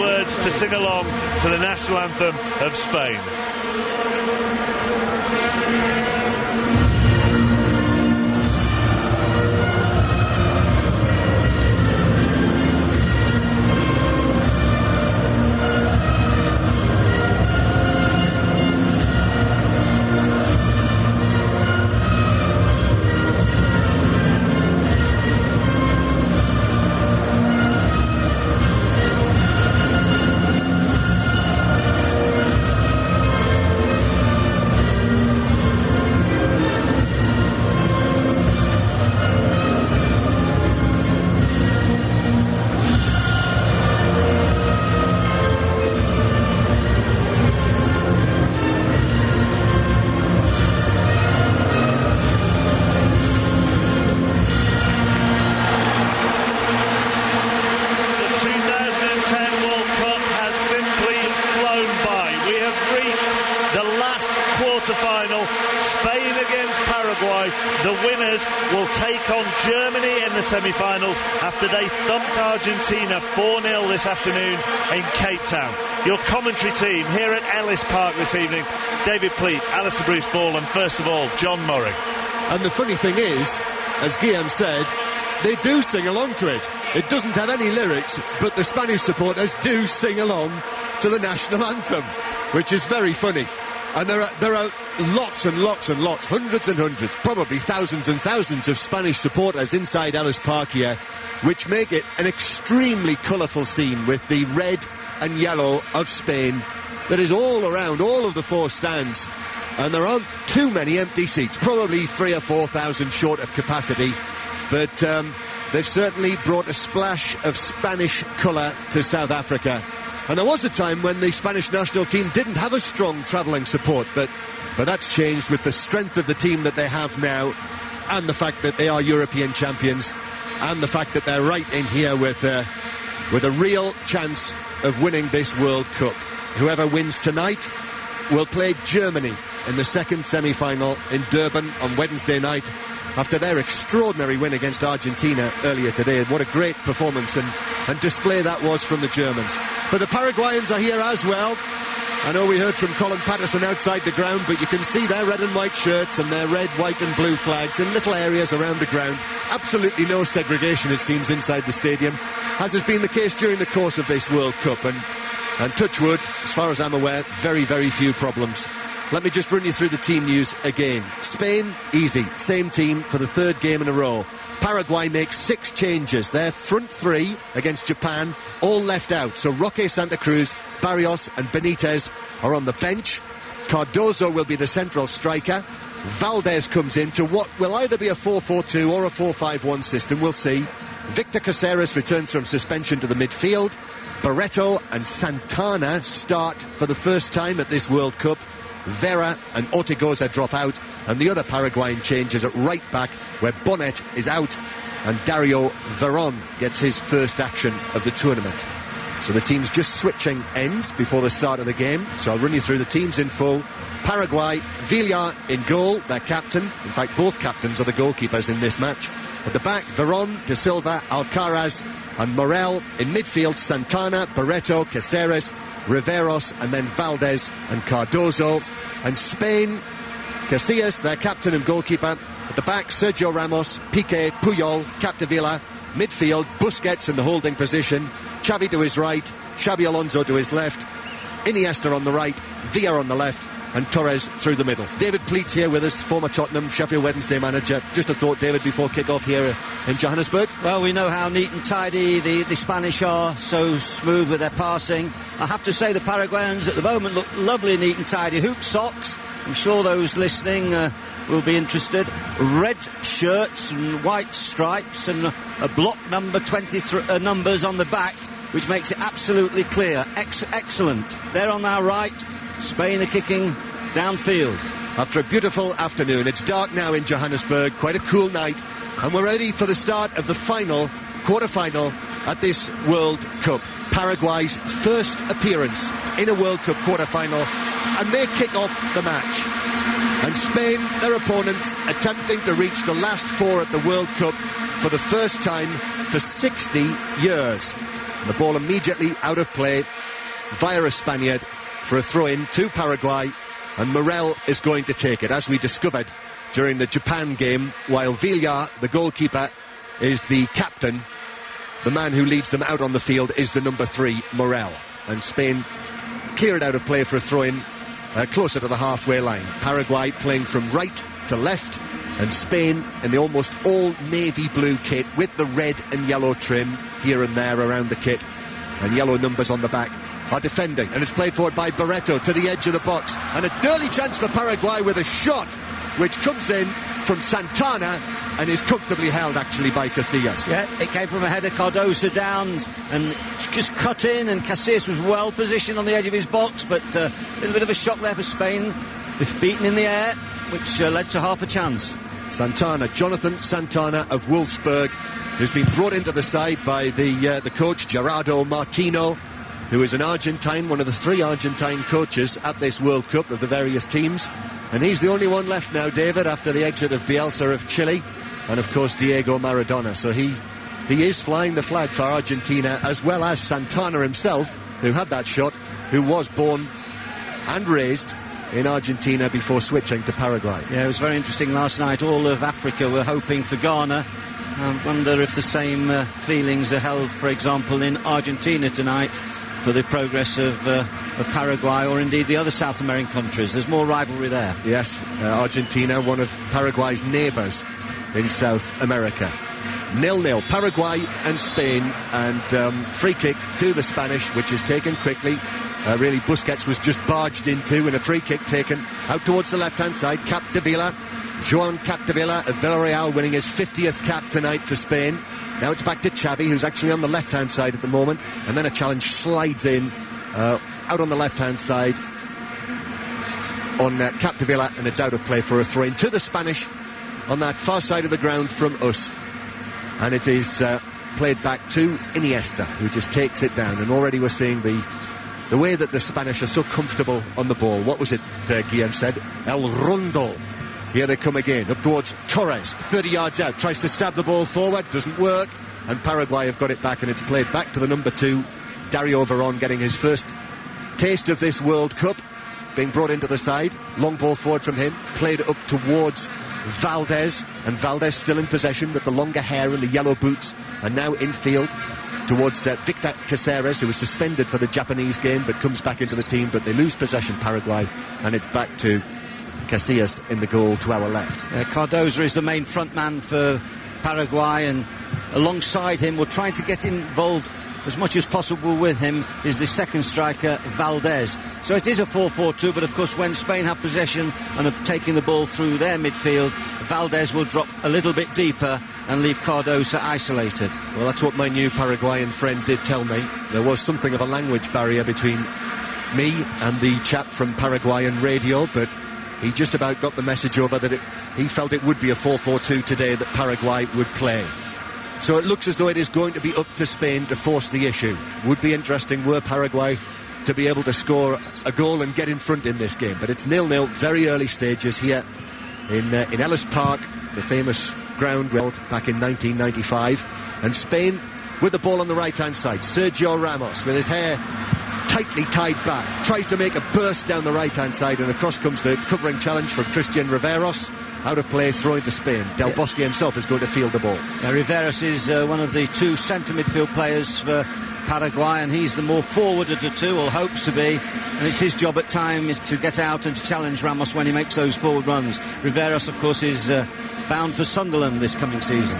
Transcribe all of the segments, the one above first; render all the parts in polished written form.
words to sing along to the national anthem of Spain. Final, Spain against Paraguay. The winners will take on Germany in the semi-finals after they thumped Argentina 4-0 this afternoon in Cape Town. Your commentary team here at Ellis Park this evening: David Pleat, Alistair Bruce Ball, and first of all, John Murray. And the funny thing is, as Guillaume said, they do sing along to it. It doesn't have any lyrics, but the Spanish supporters do sing along to the national anthem, which is very funny. And there are lots and lots and lots, hundreds and hundreds, probably thousands and thousands of Spanish supporters inside Ellis Park here, which make it an extremely colourful scene with the red and yellow of Spain that is all around all of the four stands. And there aren't too many empty seats, probably 3,000 or 4,000 short of capacity, but they've certainly brought a splash of Spanish colour to South Africa. And there was a time when the Spanish national team didn't have a strong travelling support, but that's changed with the strength of the team that they have now, and the fact that they are European champions, and the fact that they're right in here with a real chance of winning this World Cup. Whoever wins tonight will play Germany in the second semi-final in Durban on Wednesday night, after their extraordinary win against Argentina earlier today. What a great performance and display that was from the Germans. But the Paraguayans are here as well. I know we heard from Colin Patterson outside the ground, but you can see their red and white shirts and their red, white and blue flags in little areas around the ground. Absolutely no segregation, it seems, inside the stadium, as has been the case during the course of this World Cup. And touch wood, as far as I'm aware, very, very few problems. Let me just run you through the team news again. Spain, easy. Same team for the third game in a row. Paraguay makes 6 changes. Their front 3 against Japan, all left out. So Roque Santa Cruz, Barrios and Benitez are on the bench. Cardozo will be the central striker. Valdez comes into what will either be a 4-4-2 or a 4-5-1 system. We'll see. Victor Caceres returns from suspension to the midfield. Barreto and Santana start for the first time at this World Cup. Vera and Ortigoza drop out, and the other Paraguayan changes at right back, where Bonnet is out and Dario Veron gets his first action of the tournament. So the team's just switching ends before the start of the game. So I'll run you through the teams in full. Paraguay, Villar in goal, their captain. In fact, both captains are the goalkeepers in this match. At the back, Veron, De Silva, Alcaraz and Morel. In midfield, Santana, Barreto, Caceres, Riveros, and then Valdez and Cardozo. And Spain, Casillas, their captain and goalkeeper. At the back, Sergio Ramos, Piqué, Puyol, Capdevila. Midfield, Busquets in the holding position. Xavi to his right, Xabi Alonso to his left. Iniesta on the right, Villa on the left, and Torres through the middle. David Pleat's here with us, former Tottenham, Sheffield Wednesday manager. Just a thought, David, before kick-off here in Johannesburg. Well, we know how neat and tidy the Spanish are, so smooth with their passing. I have to say the Paraguayans at the moment look lovely, neat and tidy. Hoop socks, I'm sure those listening will be interested. Red shirts and white stripes and a block number 23 numbers on the back, which makes it absolutely clear. Excellent. They're on our right. Spain are kicking downfield. After a beautiful afternoon, it's dark now in Johannesburg, quite a cool night, and we're ready for the start of the final, quarter-final at this World Cup. Paraguay's first appearance in a World Cup quarter-final, and they kick off the match. And Spain, their opponents, attempting to reach the last 4 at the World Cup for the first time for 60 years. The ball immediately out of play via a Spaniard for a throw-in to Paraguay, and Morel is going to take it, as we discovered during the Japan game. While Villar, the goalkeeper, is the captain, the man who leads them out on the field is the number 3, Morel. And Spain clear it out of play for a throw-in closer to the halfway line. Paraguay playing from right to left, and Spain in the almost all navy blue kit with the red and yellow trim here and there around the kit, and yellow numbers on the back, are defending. And it's played forward by Barreto to the edge of the box, and an early chance for Paraguay with a shot which comes in from Santana and is comfortably held actually by Casillas. Yeah, it came from a header. Cardoso down and just cut in, and Casillas was well positioned on the edge of his box, but a little bit of a shock there for Spain. They've beaten in the air, which led to half a chance. Santana, Jonathan Santana of Wolfsburg, who's been brought into the side by the coach Gerardo Martino, who is an Argentine, one of the 3 Argentine coaches at this World Cup of the various teams. And he's the only one left now, David, after the exit of Bielsa of Chile, and of course Diego Maradona. So he is flying the flag for Argentina, as well as Santana himself, who had that shot, who was born and raised in Argentina before switching to Paraguay. Yeah, it was very interesting last night. All of Africa were hoping for Ghana. I wonder if the same feelings are held, for example, in Argentina tonight for the progress of Paraguay, or indeed the other South American countries. There's more rivalry there. Yes, Argentina, one of Paraguay's neighbours in South America. 0-0, Paraguay and Spain, and free kick to the Spanish, which is taken quickly. Really, Busquets was just barged into, and a free kick taken out towards the left-hand side. Capdevila, Joan Capdevila of Villarreal, winning his 50th cap tonight for Spain. Now it's back to Xavi, who's actually on the left-hand side at the moment, and then a challenge slides in out on the left-hand side on Capdevila, and it's out of play for a throw-in to the Spanish on that far side of the ground from us. And it is played back to Iniesta, who just takes it down, and already we're seeing the way that the Spanish are so comfortable on the ball. What was it Guillem said? El Rondo. Here they come again, up towards Torres, 30 yards out, tries to stab the ball forward, doesn't work, and Paraguay have got it back, and it's played back to the number 2, Dario Verón, getting his first taste of this World Cup, being brought into the side. Long ball forward from him, played up towards Valdez, and Valdez still in possession with the longer hair and the yellow boots, and now infield towards Victor Caceres, who was suspended for the Japanese game but comes back into the team, but they lose possession, Paraguay, and it's back to Casillas in the goal to our left. Cardoso is the main front man for Paraguay, and alongside him, we're trying to get involved as much as possible with him, is the second striker, Valdez. So it is a 4-4-2, but of course when Spain have possession and are taking the ball through their midfield, Valdez will drop a little bit deeper and leave Cardoso isolated. Well, that's what my new Paraguayan friend did tell me. There was something of a language barrier between me and the chap from Paraguayan radio, but he just about got the message over that he felt it would be a 4-4-2 today that Paraguay would play. So it looks as though it is going to be up to Spain to force the issue. Would be interesting were Paraguay to be able to score a goal and get in front in this game. But it's 0-0, very early stages here in Ellis Park, the famous ground built back in 1995. And Spain with the ball on the right-hand side. Sergio Ramos with his hair tightly tied back, tries to make a burst down the right-hand side, and across comes the covering challenge from Christian Riveros. Out of play, throwing to Spain. Del Bosque himself is going to field the ball. Riveros is one of the 2 centre midfield players for Paraguay, and he's the more forward of the 2, or hopes to be, and it's his job at times to get out and to challenge Ramos when he makes those forward runs. Riveros, of course, is bound for Sunderland this coming season.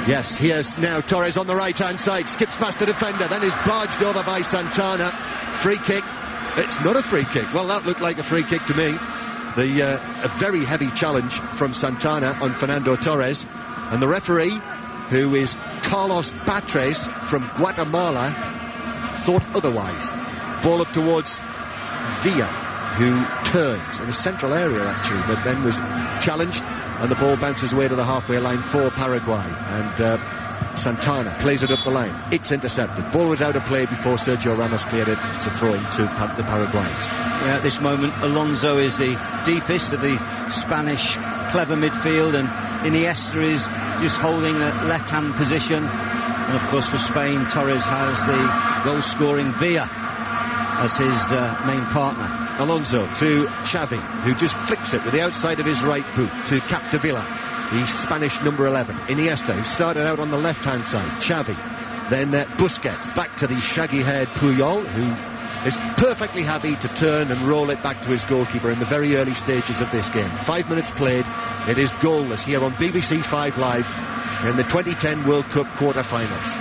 Yes, here's now Torres on the right-hand side, skips past the defender, then is barged over by Santana. Free kick. It's not a free kick. Well, that looked like a free kick to me. A very heavy challenge from Santana on Fernando Torres, and the referee, who is Carlos Batres from Guatemala, thought otherwise. Ball up towards Villa, who turns in a central area actually, but then was challenged, and the ball bounces away to the halfway line for Paraguay, and Santana plays it up the line. It's intercepted. Ball was out of play before Sergio Ramos cleared it. It's a throw-in to the Paraguayans. Yeah, at this moment, Alonso is the deepest of the Spanish clever midfield, and Iniesta is just holding a left-hand position. And of course for Spain, Torres has the goal-scoring Villa as his main partner. Alonso to Xavi, who just flicks it with the outside of his right boot to Capdevila, the Spanish number 11. Iniesta, who started out on the left-hand side. Xavi. Then Busquets, back to the shaggy-haired Puyol, who is perfectly happy to turn and roll it back to his goalkeeper in the very early stages of this game. 5 minutes played. It is goalless here on BBC 5 Live in the 2010 World Cup quarter-finals.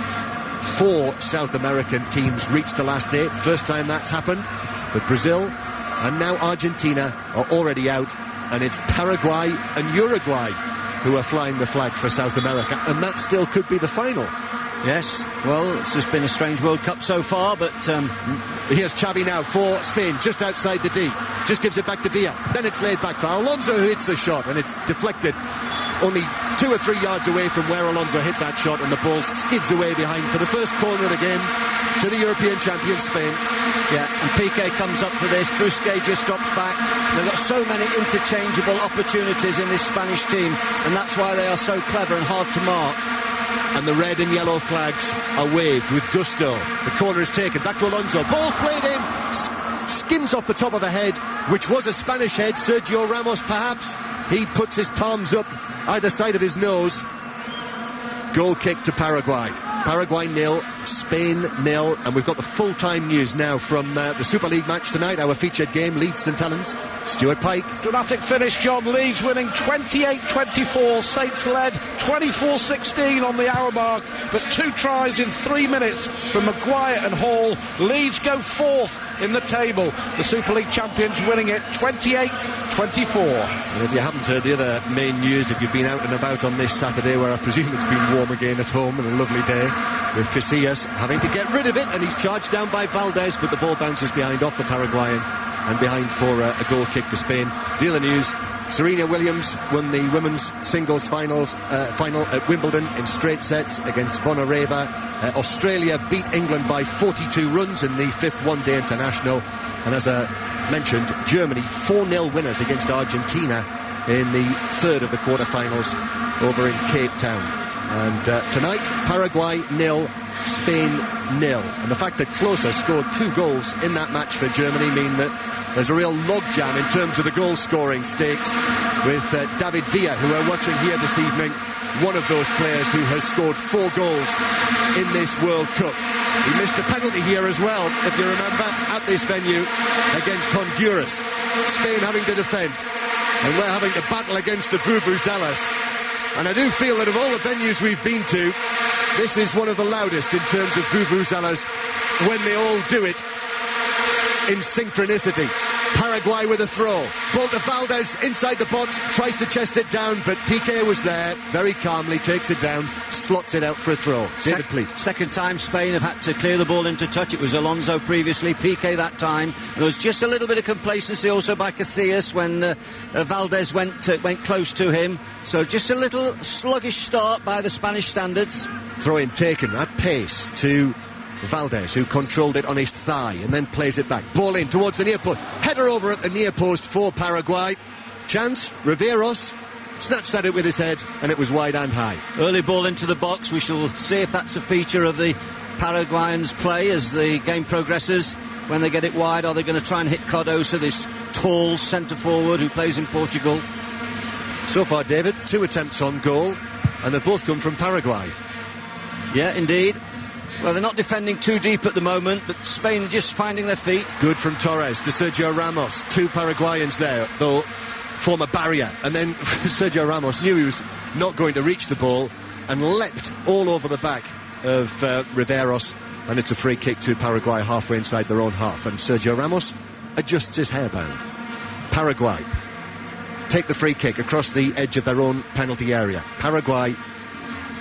4 South American teams reached the last 8. First time that's happened. But Brazil and now Argentina are already out. And it's Paraguay and Uruguay who are flying the flag for South America. And that still could be the final. Yes, well, it's just been a strange World Cup so far, but... Here's Xavi now for Spain, just outside the D. Just gives it back to Villa. Then it's laid back for Alonso, who hits the shot, and it's deflected only 2 or 3 yards away from where Alonso hit that shot, and the ball skids away behind for the first corner of the game to the European champion Spain. Yeah, and Piqué comes up for this. Busquets just drops back. They've got so many interchangeable opportunities in this Spanish team, and that's why they are so clever and hard to mark. And the red and yellow flags are waved with gusto. The corner is taken. Back to Alonso. Ball played in. Skims off the top of the head, which was a Spanish head. Sergio Ramos, perhaps. He puts his palms up either side of his nose. Goal kick to Paraguay. Paraguay 0, Spain 0, and we've got the full-time news now from the Super League match tonight, our featured game, Leeds St Helens. Stuart Pike. Dramatic finish, John. Leeds winning 28-24. Saints led 24-16 on the hour mark, but 2 tries in 3 minutes from Maguire and Hall. Leeds go 4th in the table. The Super League champions winning it 28-24. And if you haven't heard the other main news, if you've been out and about on this Saturday, where I presume it's been warm again at home and a lovely day, with Casillas having to get rid of it, and he's charged down by Valdez, but the ball bounces behind off the Paraguayan and behind for a goal kick to Spain. The other news, Serena Williams won the women's singles final at Wimbledon in straight sets against Vonareva. Australia beat England by 42 runs in the 5th one-day international, and as I mentioned, Germany 4-0 winners against Argentina in the 3rd of the quarter-finals over in Cape Town. And tonight, Paraguay 0, Spain 0. And the fact that Klose scored 2 goals in that match for Germany mean that there's a real logjam in terms of the goal-scoring stakes, with David Villa, who we're watching here this evening, one of those players who has scored 4 goals in this World Cup. He missed a penalty here as well, if you remember, at this venue against Honduras. Spain having to defend, and we're having to battle against the Vuvuzelas. And I do feel that of all the venues we've been to, this is one of the loudest in terms of Vuvuzelas when they all do it in synchronicity. Paraguay with a throw. Ball to Valdez inside the box, tries to chest it down, but Piqué was there, very calmly takes it down, slots it out for a throw. David Pleat. Second time Spain have had to clear the ball into touch. It was Alonso previously, Piqué that time. There was just a little bit of complacency also by Casillas when Valdez went close to him. So just a little sluggish start by the Spanish standards. Throw-in taken at pace to Valdez, who controlled it on his thigh and then plays it back. Ball in towards the near post. Header over at the near post for Paraguay. Chance, Riveros snatched at it with his head, and it was wide and high. Early ball into the box. We shall see if that's a feature of the Paraguayans' play as the game progresses. When they get it wide, are they going to try and hit Cardoso, this tall centre forward who plays in Portugal? So far, David, 2 attempts on goal, and they've both come from Paraguay. Yeah, indeed. Well, they're not defending too deep at the moment, but Spain just finding their feet. Good from Torres to Sergio Ramos. 2 Paraguayans there, though, form a barrier. And then Sergio Ramos knew he was not going to reach the ball and leapt all over the back of Riveros. And it's a free kick to Paraguay halfway inside their own half. And Sergio Ramos adjusts his hairband. Paraguay take the free kick across the edge of their own penalty area. Paraguay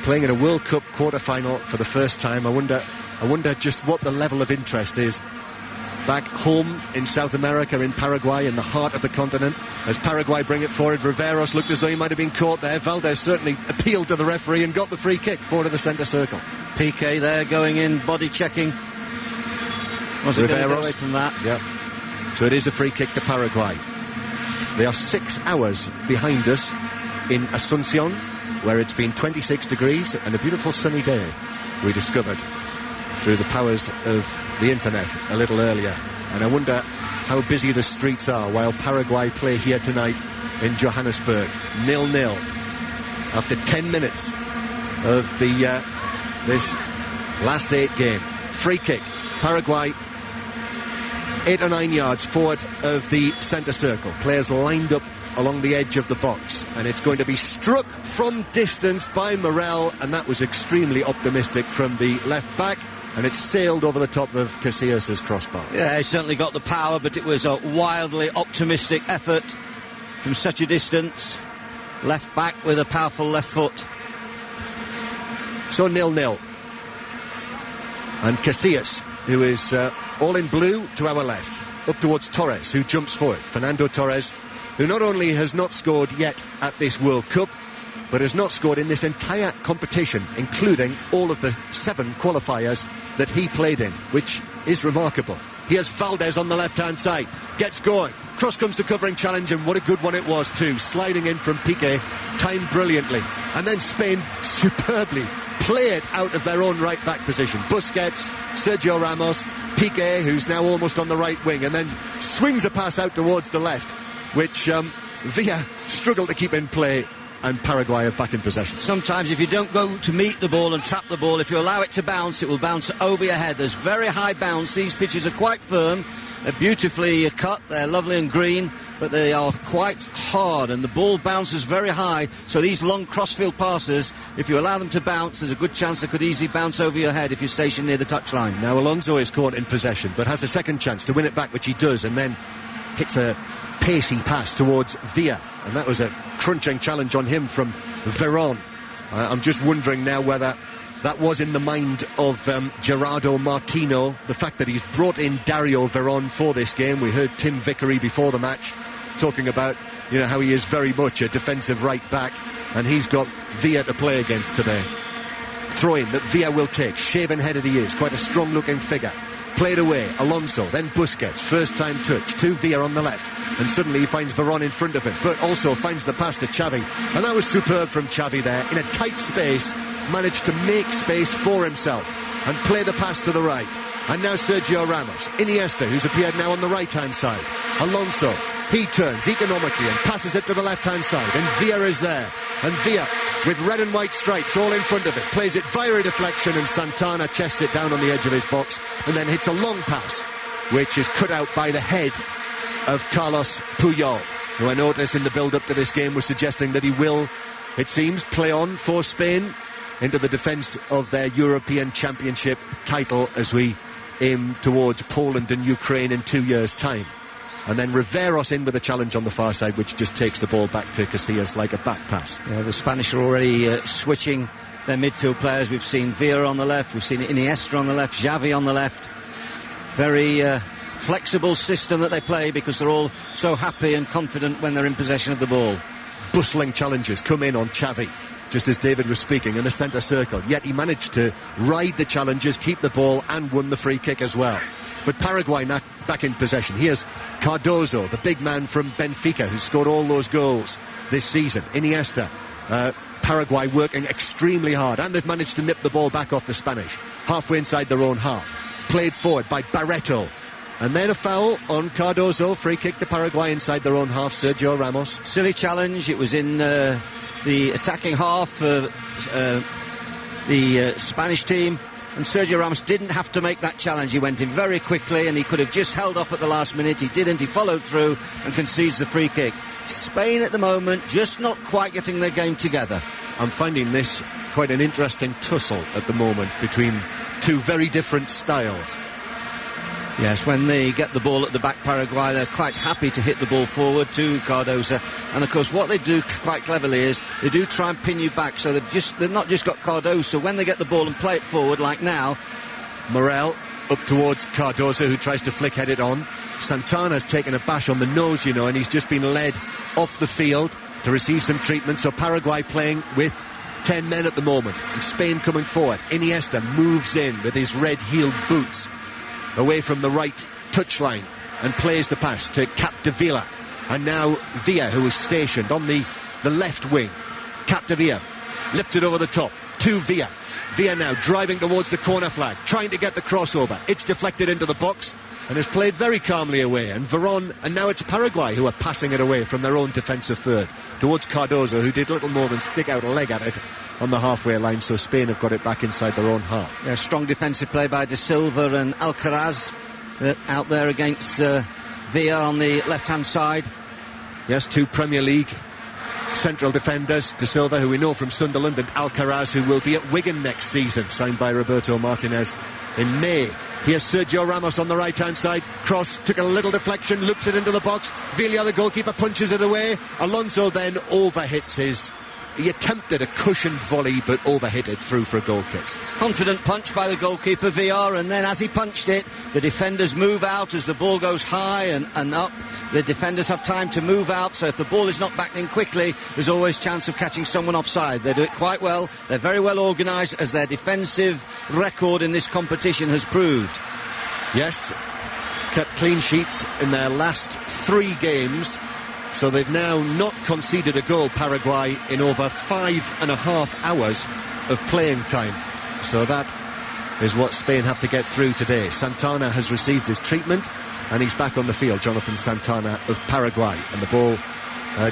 playing in a World Cup quarter-final for the first time. I wonder just what the level of interest is back home in South America, in Paraguay, in the heart of the continent. As Paraguay bring it forward, Riveros looked as though he might have been caught there. Valdez certainly appealed to the referee and got the free kick forward of the centre circle. Piqué there going in, body checking. Wasn't going to go away from that. Yeah. So it is a free kick to Paraguay. They are 6 hours behind us in Asuncion. where it's been 26 degrees and a beautiful sunny day, we discovered through the powers of the internet a little earlier. And I wonder how busy the streets are while Paraguay play here tonight in Johannesburg. 0-0 after 10 minutes of the this last 8 game. Free kick, Paraguay 8 or 9 yards forward of the centre circle. Players lined up along the edge of the box, and it's going to be struck from distance by Morel, and that was extremely optimistic from the left back, and it sailed over the top of Casillas' crossbar. Yeah, he certainly got the power, but it was a wildly optimistic effort from such a distance. Left back with a powerful left foot. So 0-0. And Casillas, who is all in blue to our left, up towards Torres, who jumps forward. Fernando Torres, who not only has not scored yet at this World Cup, but has not scored in this entire competition, including all of the 7 qualifiers that he played in, which is remarkable. Here's Valdez on the left-hand side, gets going, cross comes the covering challenge, and what a good one it was too, sliding in from Piqué, timed brilliantly, and then Spain superbly play it out of their own right-back position. Busquets, Sergio Ramos, Piqué, who's now almost on the right wing, and then swings a pass out towards the left, which Villa struggled to keep in play, and Paraguay are back in possession. Sometimes if you don't go to meet the ball and trap the ball, if you allow it to bounce, it will bounce over your head. There's very high bounce. These pitches are quite firm. They're beautifully cut. They're lovely and green, but they are quite hard, and the ball bounces very high. So these long crossfield passes, if you allow them to bounce, there's a good chance they could easily bounce over your head if you're stationed near the touchline. Now Alonso is caught in possession, but has a second chance to win it back, which he does, and then hits a pacey pass towards Villa, and that was a crunching challenge on him from Veron. I'm just wondering now whether that was in the mind of Gerardo Martino, the fact that he's brought in Dario Veron for this game. We heard Tim Vickery before the match talking about, you know, how he is very much a defensive right back, and he's got Villa to play against today. Throw-in that Villa will take, shaven-headed he is, quite a strong-looking figure. Played away, Alonso, then Busquets, first time touch, to Villa on the left, and suddenly he finds Veron in front of him, but also finds the pass to Xavi, and that was superb from Xavi there, in a tight space, managed to make space for himself, and play the pass to the right. And now Sergio Ramos, Iniesta, who's appeared now on the right-hand side, Alonso, he turns economically and passes it to the left-hand side, and Villa is there, and Villa, with red and white stripes all in front of it, plays it via a deflection, and Santana chests it down on the edge of his box, and then hits a long pass, which is cut out by the head of Carlos Puyol, who I noticed in the build-up to this game was suggesting that he will, it seems, play on for Spain into the defence of their European Championship title as we aim towards Poland and Ukraine in 2 years' time. And then Riveros in with a challenge on the far side, which just takes the ball back to Casillas like a back pass. Yeah, the Spanish are already switching their midfield players. We've seen Villa on the left, we've seen Iniesta on the left, Xavi on the left. Very flexible system that they play because they're all so happy and confident when they're in possession of the ball. Bustling challenges come in on Xavi, just as David was speaking, in the centre circle. Yet he managed to ride the challenges, keep the ball, and won the free kick as well. But Paraguay back in possession. Here's Cardozo, the big man from Benfica, who scored all those goals this season. Iniesta. Paraguay working extremely hard, and they've managed to nip the ball back off the Spanish, halfway inside their own half. Played forward by Barreto. And then a foul on Cardozo, free kick to Paraguay inside their own half, Sergio Ramos. Silly challenge, it was in the attacking half, the Spanish team, and Sergio Ramos didn't have to make that challenge. He went in very quickly, and he could have just held up at the last minute. He didn't, he followed through and concedes the free kick. Spain at the moment just not quite getting their game together. I'm finding this quite an interesting tussle at the moment between two very different styles. Yes, when they get the ball at the back, Paraguay, they're quite happy to hit the ball forward to Cardozo. And of course, what they do quite cleverly is they do try and pin you back. So they've not just got Cardozo. When they get the ball and play it forward, like now, Morel up towards Cardozo, who tries to flick-head it on. Santana's taken a bash on the nose, you know, and he's just been led off the field to receive some treatment. So Paraguay playing with 10 men at the moment, and Spain coming forward. Iniesta moves in with his red-heeled boots away from the right touchline and plays the pass to Capdevila, and now Villa, who is stationed on the left wing. Capdevila lifted over the top to Villa. Villa now driving towards the corner flag, trying to get the crossover. It's deflected into the box and is played very calmly away. And Veron, and now it's Paraguay who are passing it away from their own defensive third towards Cardozo, who did little more than stick out a leg at it on the halfway line. So Spain have got it back inside their own half. Yeah, strong defensive play by De Silva and Alcaraz out there against Villa on the left-hand side. Yes, 2 Premier League central defenders, De Silva, who we know from Sunderland, and Alcaraz, who will be at Wigan next season, signed by Roberto Martinez in May. Here's Sergio Ramos on the right-hand side. Cross, took a little deflection, loops it into the box. Villa, the goalkeeper, punches it away. Alonso then overhits he attempted a cushioned volley, but overhit it through for a goal kick. Confident punch by the goalkeeper, Villar, and then as he punched it, the defenders move out as the ball goes high and up. The defenders have time to move out, so if the ball is not backed in quickly, there's always chance of catching someone offside. They do it quite well. They're very well organised, as their defensive record in this competition has proved. Yes, kept clean sheets in their last 3 games. So they've now not conceded a goal, Paraguay, in over 5.5 hours of playing time. So that is what Spain have to get through today. Santana has received his treatment and he's back on the field, Jonathan Santana of Paraguay. And the ball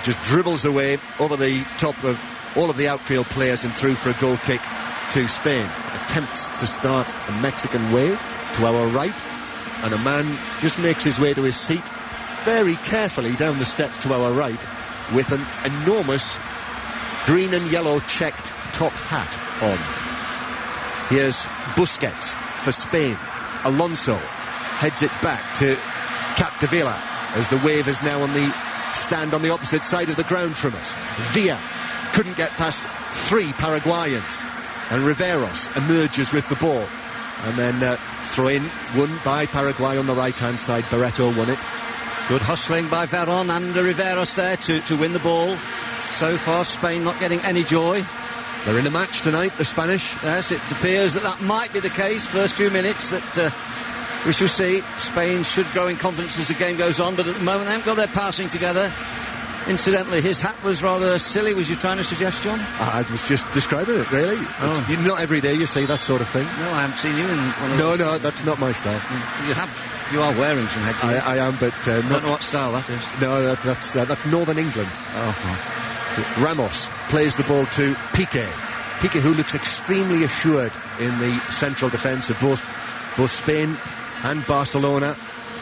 just dribbles away over the top of all of the outfield players and through for a goal kick to Spain. Attempts to start a Mexican wave to our right, and a man just makes his way to his seat very carefully down the steps to our right with an enormous green and yellow checked top hat on. Here's Busquets for Spain. Alonso heads it back to Capdevila as the wave is now on the stand on the opposite side of the ground from us. Villa couldn't get past 3 Paraguayans, and Riveros emerges with the ball, and then throw in won by Paraguay on the right hand side. Barreto won it. Good hustling by Veron and Riveros there to win the ball. So far Spain not getting any joy. They're in a match tonight, the Spanish. Yes, it appears that might be the case. First few minutes that we shall see. Spain should grow in confidence as the game goes on, but at the moment they haven't got their passing together. Incidentally, his hat was rather silly. Was you trying to suggest, John? I was just describing it, really. Oh. Not every day you see that sort of thing. No, I haven't seen you in one of those. No, that's not my style. You are wearing some headgear. I am, but I don't know what style that is. No, that's Northern England. Oh. Ramos plays the ball to Piqué. Piqué, who looks extremely assured in the central defence of both Spain and Barcelona.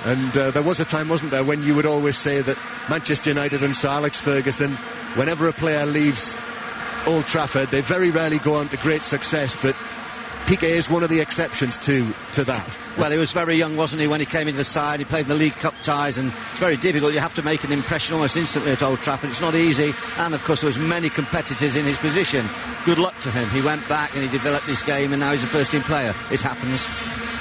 And there was a time, wasn't there, when you would always say that Manchester United and Sir Alex Ferguson, whenever a player leaves Old Trafford, they very rarely go on to great success, but Piqué is one of the exceptions to that. Well, he was very young, wasn't he, when he came into the side. He played in the League Cup ties, and it's very difficult. You have to make an impression almost instantly at Old Trafford. It's not easy, and of course there was many competitors in his position. Good luck to him. He went back and he developed his game, and now he's a first-team player. It happens.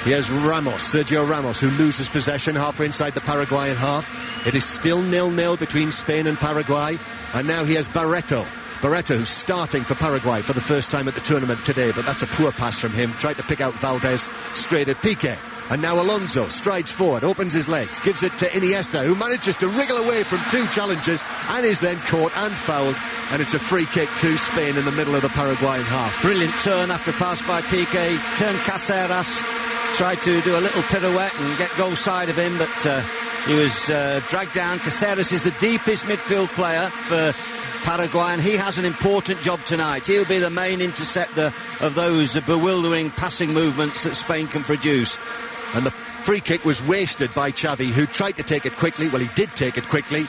Here's Ramos, Sergio Ramos, who loses possession halfway inside the Paraguayan half. It is still 0-0 between Spain and Paraguay, and now here's Barreto, who's starting for Paraguay for the first time at the tournament today, but that's a poor pass from him. Tried to pick out Valdez straight at Piqué. And now Alonso strides forward, opens his legs, gives it to Iniesta, who manages to wriggle away from 2 challenges and is then caught and fouled. And it's a free kick to Spain in the middle of the Paraguayan half. Brilliant turn after pass by Piqué. Turned Caceres, tried to do a little pirouette and get goal side of him, but he was dragged down. Caceres is the deepest midfield player for Paraguay, and he has an important job tonight. He'll be the main interceptor of those bewildering passing movements that Spain can produce. And the free kick was wasted by Xavi, who tried to take it quickly. Well, he did take it quickly,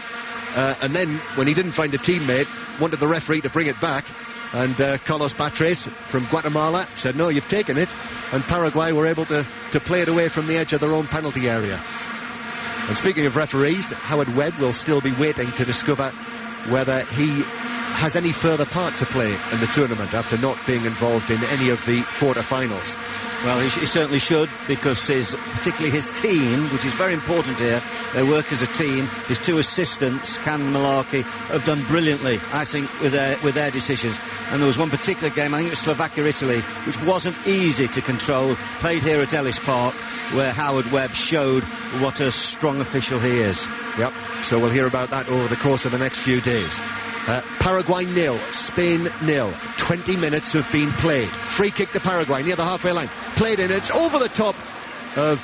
and then when he didn't find a teammate, wanted the referee to bring it back, and Carlos Batres from Guatemala said, no, you've taken it, and Paraguay were able to play it away from the edge of their own penalty area. And speaking of referees, Howard Webb will still be waiting to discover whether he has any further part to play in the tournament after not being involved in any of the quarter-finals. Well, he certainly should, because particularly his team, which is very important here, they work as a team. His two assistants, Cam and Malarkey, have done brilliantly, I think, with their decisions. And there was one particular game, I think it was Slovakia-Italy, which wasn't easy to control, played here at Ellis Park, where Howard Webb showed what a strong official he is. Yep, so we'll hear about that over the course of the next few days. Paraguay 0, Spain 0. 20 minutes have been played. Free kick to Paraguay near the halfway line. Played in, it's over the top of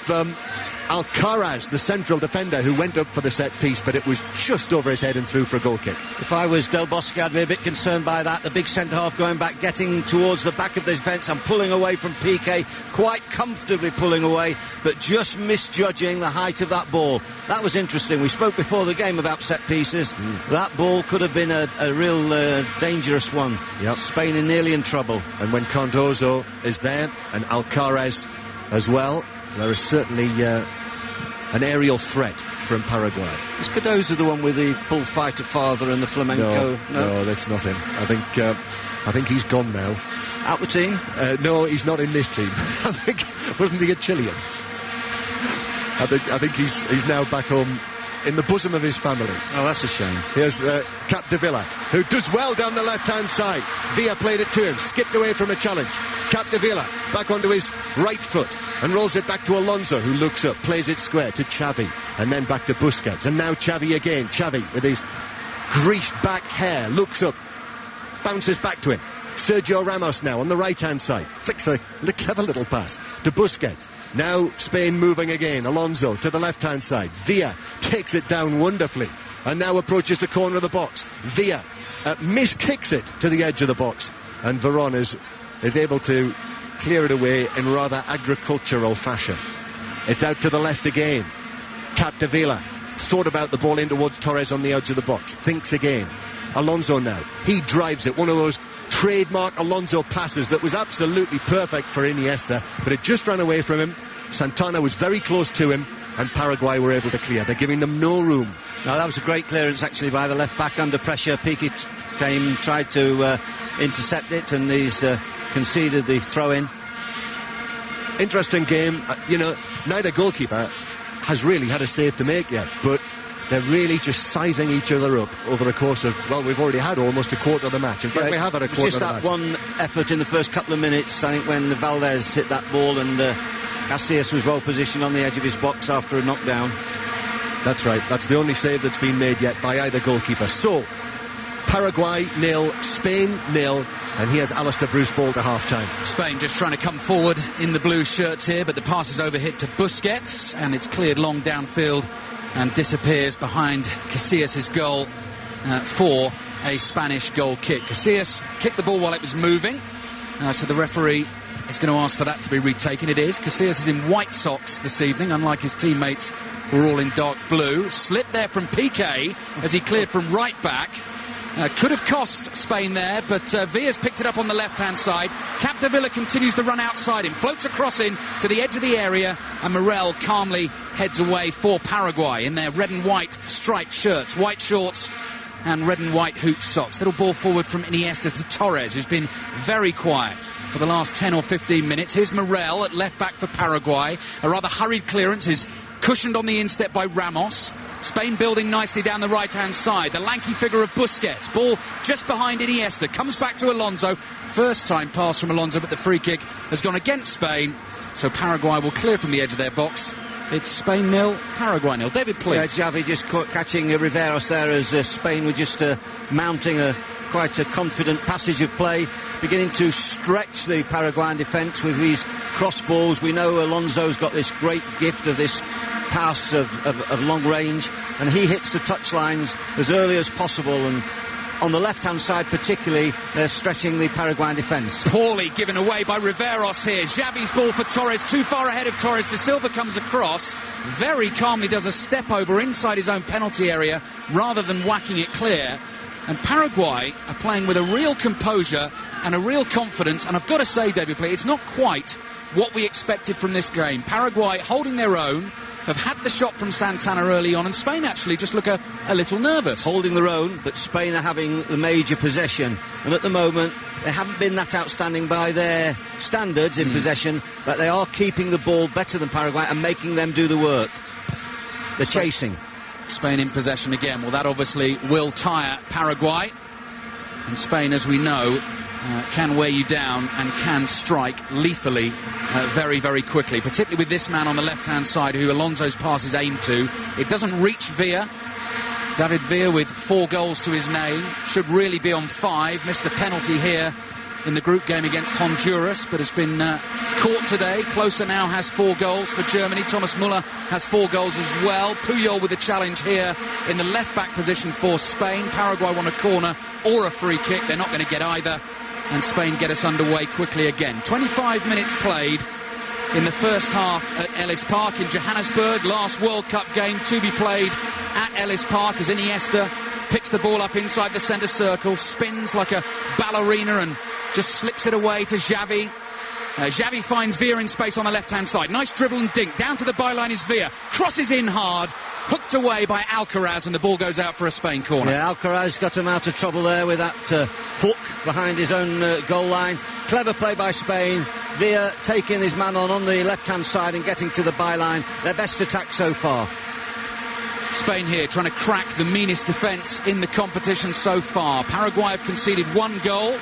Alcaraz, the central defender, who went up for the set piece, but it was just over his head and through for a goal kick. If I was Del Bosque, I'd be a bit concerned by that. The big centre-half going back, getting towards the back of the defence and pulling away from Piqué, quite comfortably pulling away, but just misjudging the height of that ball. That was interesting. We spoke before the game about set pieces. That ball could have been a real dangerous one. Yep. Spain are nearly in trouble. And when Cardozo is there, and Alcaraz as well, there is certainly an aerial threat from Paraguay. Is Cardozo the one with the bullfighter father and the flamenco? No, that's not him. I think he's gone now. Out the team? No, he's not in this team. I think, wasn't he a Chilean? I think he's now back home in the bosom of his family. Oh, that's a shame. Here's Capdevila, who does well down the left-hand side. Villa played it to him, skipped away from a challenge. Capdevila back onto his right foot and rolls it back to Alonso, who looks up, plays it square to Xavi, and then back to Busquets. And now Xavi again. Xavi with his greased back hair looks up, bounces back to him. Sergio Ramos now on the right-hand side. Flicks a clever little pass to Busquets. Now Spain moving again. Alonso to the left-hand side. Villa takes it down wonderfully and now approaches the corner of the box. Villa miskicks it to the edge of the box, and Veron is able to clear it away in rather agricultural fashion. It's out to the left again. Capdevila thought about the ball in towards Torres on the edge of the box. Thinks again. Alonso now. He drives it. One of those trademark Alonso passes that was absolutely perfect for Iniesta, but it just ran away from him. Santana was very close to him, and Paraguay were able to clear. They're giving them no room. No, that was a great clearance actually by the left back under pressure. Piqué tried to intercept it, and he's conceded the throw-in. Interesting game. Neither goalkeeper has really had a save to make yet, but they're really just sizing each other up over the course of, well, we've already had almost a quarter of the match. In fact, we have had a quarter of the match. Just that one effort in the first couple of minutes, I think, when Valdez hit that ball and Casillas was well positioned on the edge of his box after a knockdown. That's right. That's the only save that's been made yet by either goalkeeper. So, Paraguay 0, Spain 0, and here's Alistair Bruce ball to half-time. Spain just trying to come forward in the blue shirts here, but the pass is overhit to Busquets, and it's cleared long downfield and disappears behind Casillas' goal for a Spanish goal kick. Casillas kicked the ball while it was moving, so the referee is going to ask for that to be retaken. It is. Casillas is in white socks this evening, unlike his teammates who are all in dark blue. Slip there from Piqué as he cleared from right back. Could have cost Spain there, but Villa's picked it up on the left-hand side. Capdevila continues to run outside him, floats across in to the edge of the area, and Morel calmly heads away for Paraguay in their red and white striped shirts, white shorts and red and white hoop socks. Little ball forward from Iniesta to Torres, who's been very quiet for the last 10 or 15 minutes. Here's Morel at left back for Paraguay. A rather hurried clearance is cushioned on the instep by Ramos. Spain building nicely down the right-hand side. The lanky figure of Busquets. Ball just behind Iniesta. Comes back to Alonso. First time pass from Alonso, but the free kick has gone against Spain. So Paraguay will clear from the edge of their box. It's Spain 0, Paraguay 0. David Pleat. Yeah, Xavi just catching Riveros there as Spain were just mounting quite a confident passage of play, beginning to stretch the Paraguayan defence with these cross balls. We know Alonso's got this great gift of this pass of long range, and he hits the touchlines as early as possible, and on the left-hand side particularly, they're stretching the Paraguayan defence. Poorly given away by Riveros here. Xavi's ball for Torres, too far ahead of Torres. De Silva comes across, very calmly does a step over inside his own penalty area rather than whacking it clear. And Paraguay are playing with a real composure and a real confidence, and I've got to say, David Pleat, it's not quite what we expected from this game. Paraguay holding their own, have had the shot from Santana early on, and Spain actually just look a little nervous. Holding their own, but Spain are having the major possession. And at the moment, they haven't been that outstanding by their standards in possession, but they are keeping the ball better than Paraguay and making them do the work. They're chasing. Spain in possession again. Well, that obviously will tire Paraguay. And Spain, as we know, can wear you down and can strike lethally very, very quickly, particularly with this man on the left-hand side who Alonso's pass is aimed to. It doesn't reach Villa. David Villa with 4 goals to his name. Should really be on 5. Missed a penalty here in the group game against Honduras, but has been caught today. Closer now has 4 goals for Germany. Thomas Muller has 4 goals as well. Puyol with a challenge here in the left-back position for Spain. Paraguay want a corner or a free kick. They're not going to get either. And Spain get us underway quickly again. 25 minutes played in the first half at Ellis Park in Johannesburg. Last World Cup game to be played at Ellis Park as Iniesta picks the ball up inside the centre circle, spins like a ballerina and just slips it away to Xavi. Xavi finds Villa in space on the left-hand side. Nice dribble and dink. Down to the byline is Villa. Crosses in hard. Hooked away by Alcaraz, and the ball goes out for a Spain corner. Yeah, Alcaraz got him out of trouble there with that hook behind his own goal line. Clever play by Spain. Villa taking his man on the left-hand side and getting to the byline. Their best attack so far. Spain here trying to crack the meanest defence in the competition so far. Paraguay have conceded 1 goal.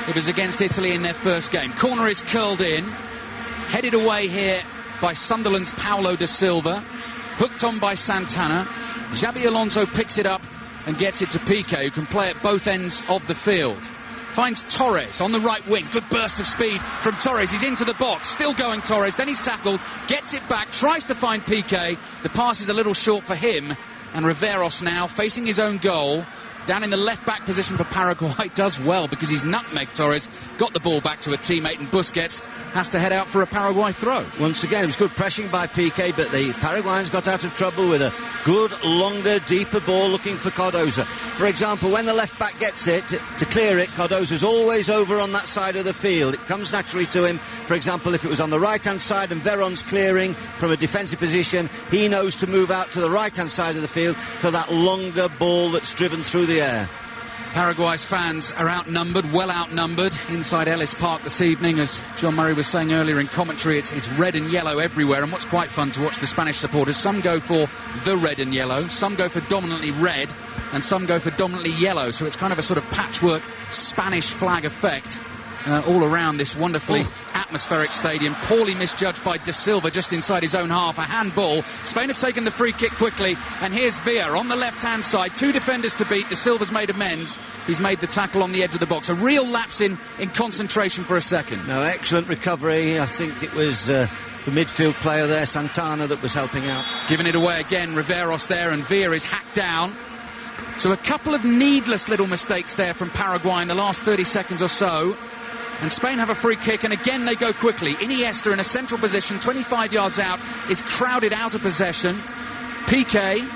It was against Italy in their first game. Corner is curled in. Headed away here by Sunderland's Paulo da Silva. Hooked on by Santana. Xabi Alonso picks it up and gets it to Piqué, who can play at both ends of the field. Finds Torres on the right wing. Good burst of speed from Torres. He's into the box. Still going Torres. Then he's tackled. Gets it back. Tries to find Piqué. The pass is a little short for him. And Riveros now facing his own goal. Down in the left-back position for Paraguay. Does well because he's nutmegged Torres. Got the ball back to a teammate, and Busquets has to head out for a Paraguay throw. Once again, it was good pressing by Piqué, but the Paraguayans got out of trouble with a good, longer, deeper ball looking for Cardozo. For example, when the left-back gets it, to clear it, Cardozo's always over on that side of the field. It comes naturally to him. For example, if it was on the right-hand side and Veron's clearing from a defensive position, he knows to move out to the right-hand side of the field for that longer ball that's driven through the air. Paraguay's fans are outnumbered, well outnumbered, inside Ellis Park this evening. As John Murray was saying earlier in commentary, it's red and yellow everywhere. And what's quite fun to watch the Spanish supporters, some go for the red and yellow, some go for dominantly red, and some go for dominantly yellow. So it's kind of a sort of patchwork Spanish flag effect all around this wonderfully atmospheric stadium. Poorly misjudged by Da Silva just inside his own half. A handball. Spain have taken the free kick quickly, and here's Villa on the left-hand side. 2 defenders to beat. Da Silva's made amends. He's made the tackle on the edge of the box. A real lapse in concentration for a second. No, excellent recovery. I think it was the midfield player there, Santana, that was helping out. Giving it away again, Riveros there, and Villa is hacked down. So a couple of needless little mistakes there from Paraguay in the last 30 seconds or so. And Spain have a free kick, and again they go quickly. Iniesta in a central position, 25 yards out, is crowded out of possession. Piqué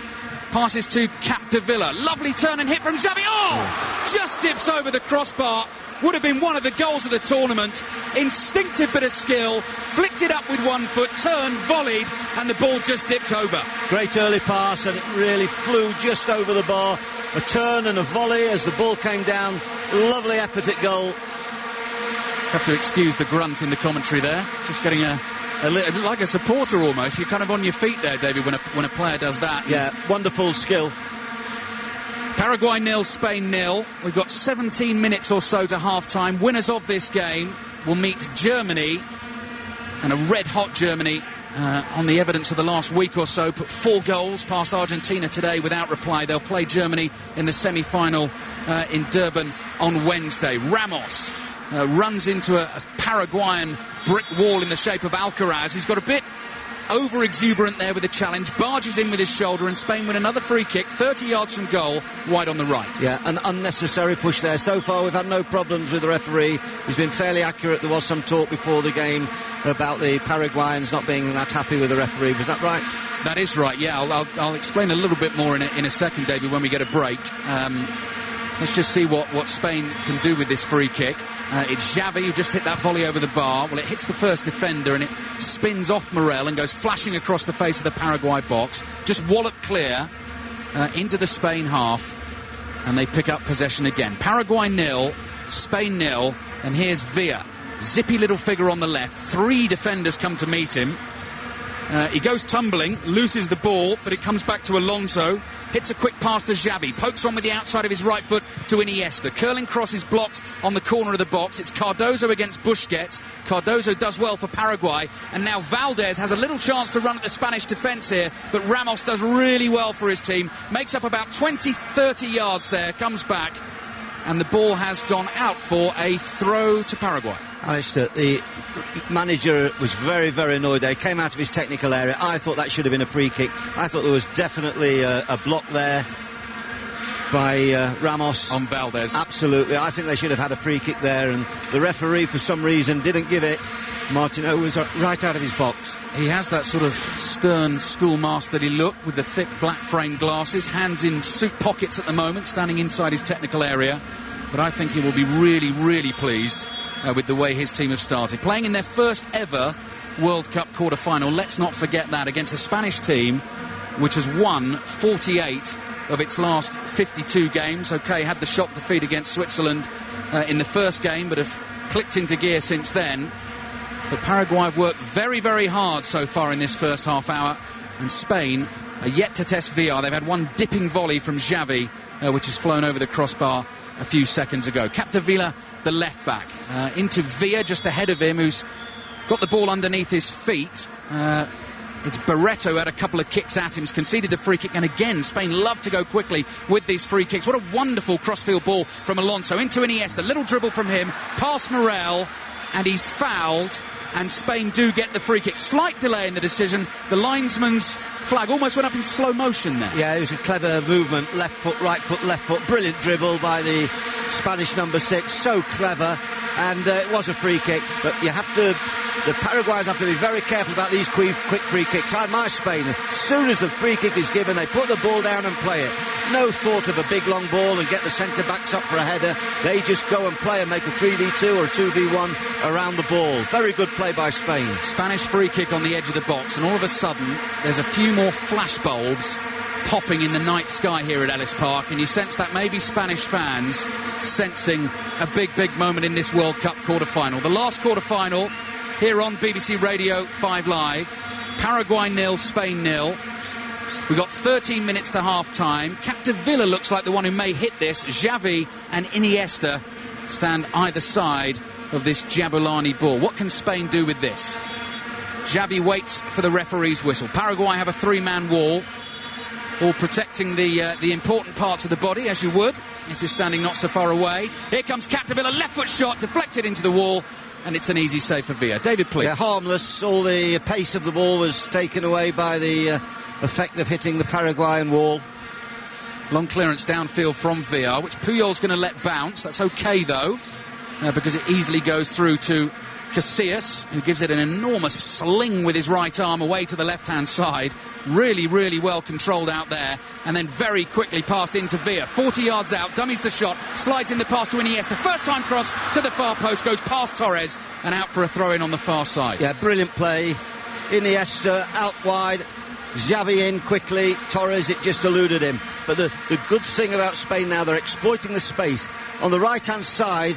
passes to Capdevila. Lovely turn and hit from Xavi. Oh! Just dips over the crossbar. Would have been one of the goals of the tournament. Instinctive bit of skill. Flicked it up with one foot, turned, volleyed, and the ball just dipped over. Great early pass, and it really flew just over the bar. A turn and a volley as the ball came down. Lovely effort at goal. Have to excuse the grunt in the commentary there. Just getting like a supporter almost. You're kind of on your feet there, David, when a player does that. Yeah, wonderful skill. Paraguay 0, Spain 0. We've got 17 minutes or so to half-time. Winners of this game will meet Germany, and a red-hot Germany on the evidence of the last week or so. Put 4 goals past Argentina today without reply. They'll play Germany in the semi-final in Durban on Wednesday. Ramos runs into a Paraguayan brick wall in the shape of Alcaraz. He's got a bit over-exuberant there with the challenge, barges in with his shoulder, and Spain win another free kick 30 yards from goal, wide on the right. Yeah, an unnecessary push there. So far we've had no problems with the referee. He's been fairly accurate. There was some talk before the game about the Paraguayans not being that happy with the referee. Was that right? That is right, yeah. I'll explain a little bit more in a second, David, when we get a break. Let's just see what Spain can do with this free kick. It's Xavi who just hit that volley over the bar. Well, it hits the first defender and it spins off Morel and goes flashing across the face of the Paraguay box. Just walloped clear into the Spain half, and they pick up possession again. Paraguay 0, Spain 0, and here's Villa. Zippy little figure on the left. 3 defenders come to meet him. He goes tumbling, loses the ball, but it comes back to Alonso. Hits a quick pass to Xavi, pokes on with the outside of his right foot to Iniesta. Curling cross is blocked on the corner of the box. It's Cardozo against Busquets. Cardozo does well for Paraguay, and now Valdez has a little chance to run at the Spanish defence here, but Ramos does really well for his team. Makes up about 20-30 yards there, comes back, and the ball has gone out for a throw to Paraguay. Alistair, the manager was very, very annoyed there. He came out of his technical area. I thought that should have been a free kick. I thought there was definitely a block there by Ramos. On Valdez. Absolutely. I think they should have had a free kick there, and the referee, for some reason, didn't give it. Martineau was right out of his box. He has that sort of stern schoolmasterly look with the thick black framed glasses, hands in suit pockets at the moment, standing inside his technical area. But I think he will be really, really pleased with the way his team have started. Playing in their first ever World Cup quarter-final, let's not forget that, against a Spanish team which has won 48 of its last 52 games. OK, had the shock defeat against Switzerland in the first game, but have clicked into gear since then. But Paraguay have worked very, very hard so far in this first half hour, and Spain are yet to test VR. They've had one dipping volley from Xavi, which has flown over the crossbar a few seconds ago. Capdevila, the left back, into Villa just ahead of him, who's got the ball underneath his feet. It's Barreto who had a couple of kicks at him, has conceded the free kick, and again Spain love to go quickly with these free kicks. What a wonderful crossfield ball from Alonso into Iniesta, little dribble from him, past Morel, and he's fouled, and Spain do get the free kick. Slight delay in the decision. The linesman's flag almost went up in slow motion there. Yeah, it was a clever movement. Left foot, right foot, left foot. Brilliant dribble by the Spanish number 6. So clever. And it was a free kick. But the Paraguayans have to be very careful about these quick free kicks. I admire Spain. As soon as the free kick is given, they put the ball down and play it. No thought of a big long ball and get the centre-backs up for a header. They just go and play and make a 3v2 or a 2v1 around the ball. Very good play by Spain. Spanish free kick on the edge of the box, and all of a sudden there's a few more flash bulbs popping in the night sky here at Ellis Park, and you sense that maybe Spanish fans sensing a big, big moment in this World Cup quarter-final. The last quarter-final here on BBC Radio 5 Live. Paraguay 0, Spain 0. We've got 13 minutes to half-time. Capdevila looks like the one who may hit this. Xavi and Iniesta stand either side of this Jabulani ball. What can Spain do with this? Xavi waits for the referee's whistle. Paraguay have a 3-man wall, all protecting the important parts of the body, as you would if you're standing not so far away. Here comes Capdevila, left foot shot, deflected into the wall, and it's an easy save for Villa. David, please. Yeah, harmless. All the pace of the ball was taken away by the effect of hitting the Paraguayan wall. Long clearance downfield from Villa, which Puyol's going to let bounce. That's okay, though, because it easily goes through to Casillas, who gives it an enormous sling with his right arm away to the left-hand side. Really, really well controlled out there, and then very quickly passed into Villa. 40 yards out, dummies the shot, slides in the pass to Iniesta. First-time cross to the far post, goes past Torres, and out for a throw-in on the far side. Yeah, brilliant play. Iniesta out wide, Xavi in quickly. Torres, it just eluded him. But the good thing about Spain now, they're exploiting the space. On the right-hand side,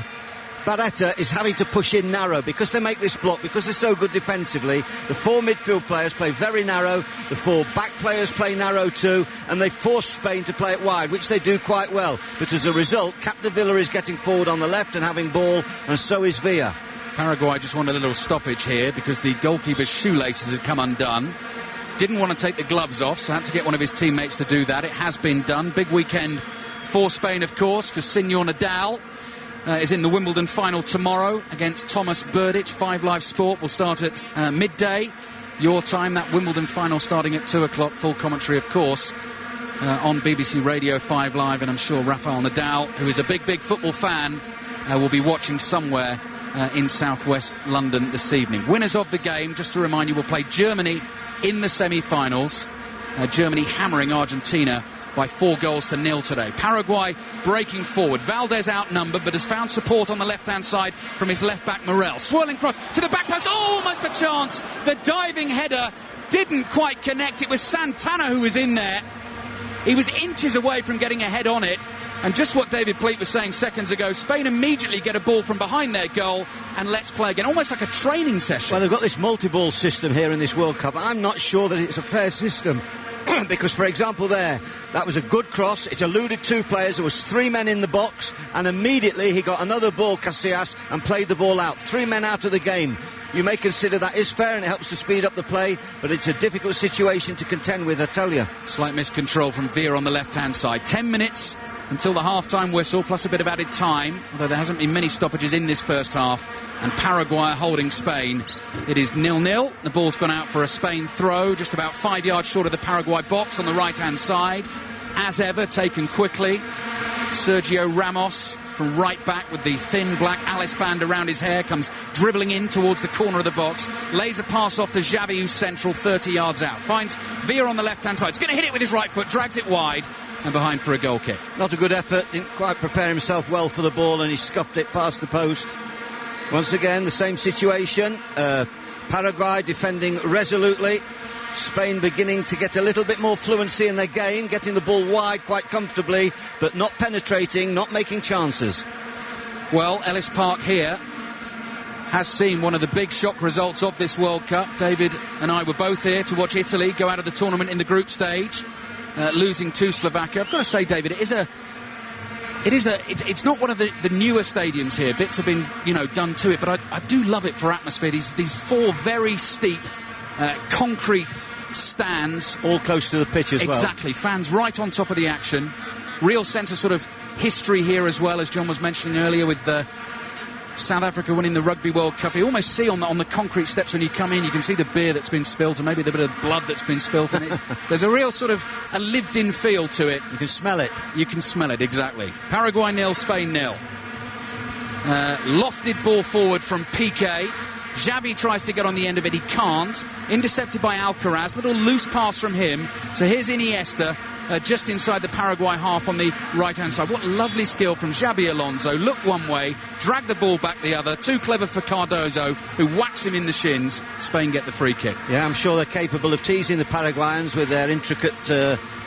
Barreta is having to push in narrow because they make this block, because they're so good defensively. The 4 midfield players play very narrow, the 4 back players play narrow too, and they force Spain to play it wide, which they do quite well. But as a result, Capdevila is getting forward on the left and having ball, and so is Villa. Paraguay just wanted a little stoppage here because the goalkeeper's shoelaces had come undone. Didn't want to take the gloves off, so had to get one of his teammates to do that. It has been done. Big weekend for Spain, of course, because Senor Nadal is in the Wimbledon final tomorrow against Thomas Berdych. 5 Live Sport will start at midday your time. That Wimbledon final starting at 2 o'clock. Full commentary, of course, on BBC Radio 5 Live, and I'm sure Rafael Nadal, who is a big, big football fan, will be watching somewhere in southwest London this evening. Winners of the game, just to remind you, will play Germany in the semi-finals. Germany hammering Argentina by by 4-0 today. Paraguay breaking forward. Valdez outnumbered, but has found support on the left-hand side from his left-back Morel. Swirling cross to the back post. Oh, almost a chance. The diving header didn't quite connect. It was Santana who was in there. He was inches away from getting a head on it. And just what David Pleat was saying seconds ago, Spain immediately get a ball from behind their goal and let's play again. Almost like a training session. Well, they've got this multi-ball system here in this World Cup. I'm not sure that it's a fair system. Because, for example, that was a good cross. It eluded 2 players. There was 3 men in the box. And immediately he got another ball, Casillas, and played the ball out. 3 men out of the game. You may consider that is fair and it helps to speed up the play, but it's a difficult situation to contend with, I tell you. Slight miscontrol from Veer on the left-hand side. 10 minutes until the half-time whistle, plus a bit of added time, although there hasn't been many stoppages in this first half. And Paraguay holding Spain. It is 0-0. The ball's gone out for a Spain throw, just about 5 yards short of the Paraguay box on the right-hand side. As ever, taken quickly. Sergio Ramos from right back with the thin black Alice band around his hair comes dribbling in towards the corner of the box, lays a pass off to Xavi, who's central, 30 yards out, finds Veer on the left hand side, he's going to hit it with his right foot, drags it wide and behind for a goal kick. Not a good effort, didn't quite prepare himself well for the ball and he scuffed it past the post. Once again the same situation, Paraguay defending resolutely, Spain beginning to get a little bit more fluency in their game, getting the ball wide quite comfortably, but not penetrating, not making chances. Well, Ellis Park here has seen one of the big shock results of this World Cup. David and I were both here to watch Italy go out of the tournament in the group stage, losing to Slovakia. I've got to say, David, it's not one of the newer stadiums here. Bits have been, done to it, but I do love it for atmosphere. These 4 very steep concrete stands, all close to the pitch as well. Exactly, fans right on top of the action. Real sense of sort of history here as well, as John was mentioning earlier with South Africa winning the Rugby World Cup. You almost see on the concrete steps when you come in, you can see the beer that's been spilt and maybe the bit of blood that's been spilt, and there's a real sort of a lived-in feel to it. You can smell it. You can smell it, exactly. Paraguay 0, Spain 0. Lofted ball forward from Piqué. Xavi tries to get on the end of it, he can't. Intercepted by Alcaraz, little loose pass from him. So here's Iniesta, just inside the Paraguay half on the right-hand side. What lovely skill from Xabi Alonso. Look one way, drag the ball back the other. Too clever for Cardozo, who whacks him in the shins. Spain get the free kick. Yeah, I'm sure they're capable of teasing the Paraguayans with their intricate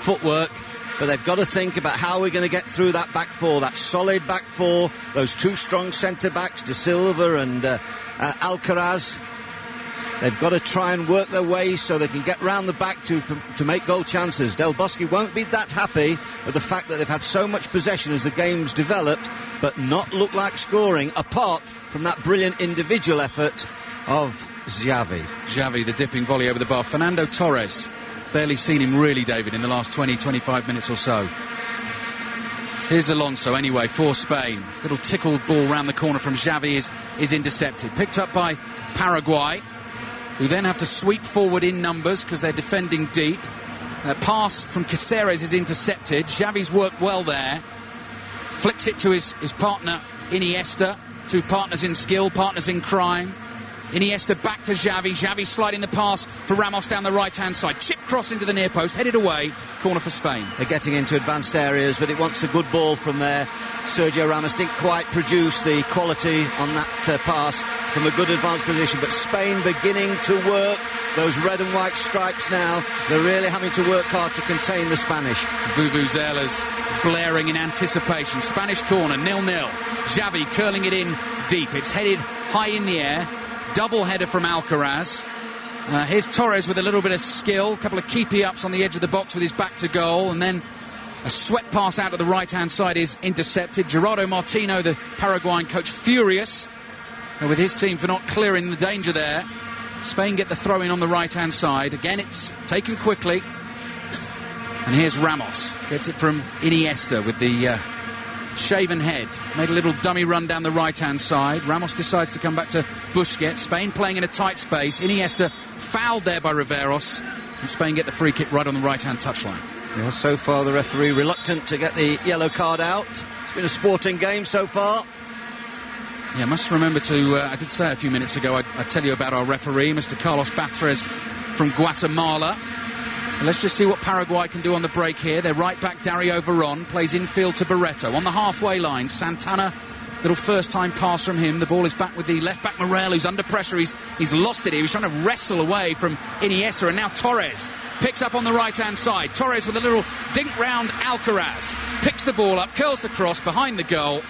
footwork. But they've got to think about how we're going to get through that back 4, that solid back 4, those 2 strong centre-backs, De Silva and Alcaraz. They've got to try and work their way so they can get round the back to make goal chances. Del Bosque won't be that happy with the fact that they've had so much possession as the game's developed, but not look like scoring, apart from that brilliant individual effort of Xavi. Xavi, the dipping volley over the bar. Fernando Torres. Barely seen him really, David, in the last 20-25 minutes or so. Here's Alonso anyway for Spain. Little tickled ball round the corner from Xavi is intercepted. Picked up by Paraguay, who then have to sweep forward in numbers because they're defending deep. Pass from Caceres is intercepted. Xavi's worked well there. Flicks it to his partner Iniesta. 2 partners in skill, partners in crime. Iniesta back to Xavi. Xavi sliding the pass for Ramos down the right-hand side. Chip cross into the near post, headed away. Corner for Spain. They're getting into advanced areas, but it wants a good ball from there. Sergio Ramos didn't quite produce the quality on that pass from a good advanced position, but Spain beginning to work those red and white stripes now. They're really having to work hard to contain the Spanish. Vuvuzelas blaring in anticipation. Spanish corner, 0-0. Xavi curling it in deep. It's headed high in the air. Double header from Alcaraz. Here's Torres with a little bit of skill. A couple of keepy-ups on the edge of the box with his back to goal. And then a swept pass out to the right-hand side is intercepted. Gerardo Martino, the Paraguayan coach, furious with his team for not clearing the danger there. Spain get the throw-in on the right-hand side. Again, it's taken quickly. And here's Ramos. Gets it from Iniesta with the shaven head. Made a little dummy run down the right-hand side. Ramos decides to come back to Busquets. Spain playing in a tight space. Iniesta fouled there by Riveros. And Spain get the free kick right on the right-hand touchline. Yeah, so far the referee reluctant to get the yellow card out. It's been a sporting game so far. Yeah, must remember to, I did say a few minutes ago, I'd tell you about our referee, Mr. Carlos Batres from Guatemala. Let's just see what Paraguay can do on the break here. Their right back, Dario Veron, plays infield to Barreto. On the halfway line, Santana, little first-time pass from him. The ball is back with the left-back Morel, who's under pressure. He's lost it here. He's trying to wrestle away from Iniesta, and now Torres picks up on the right-hand side. Torres with a little dink round Alcaraz. Picks the ball up, curls the cross behind the goal.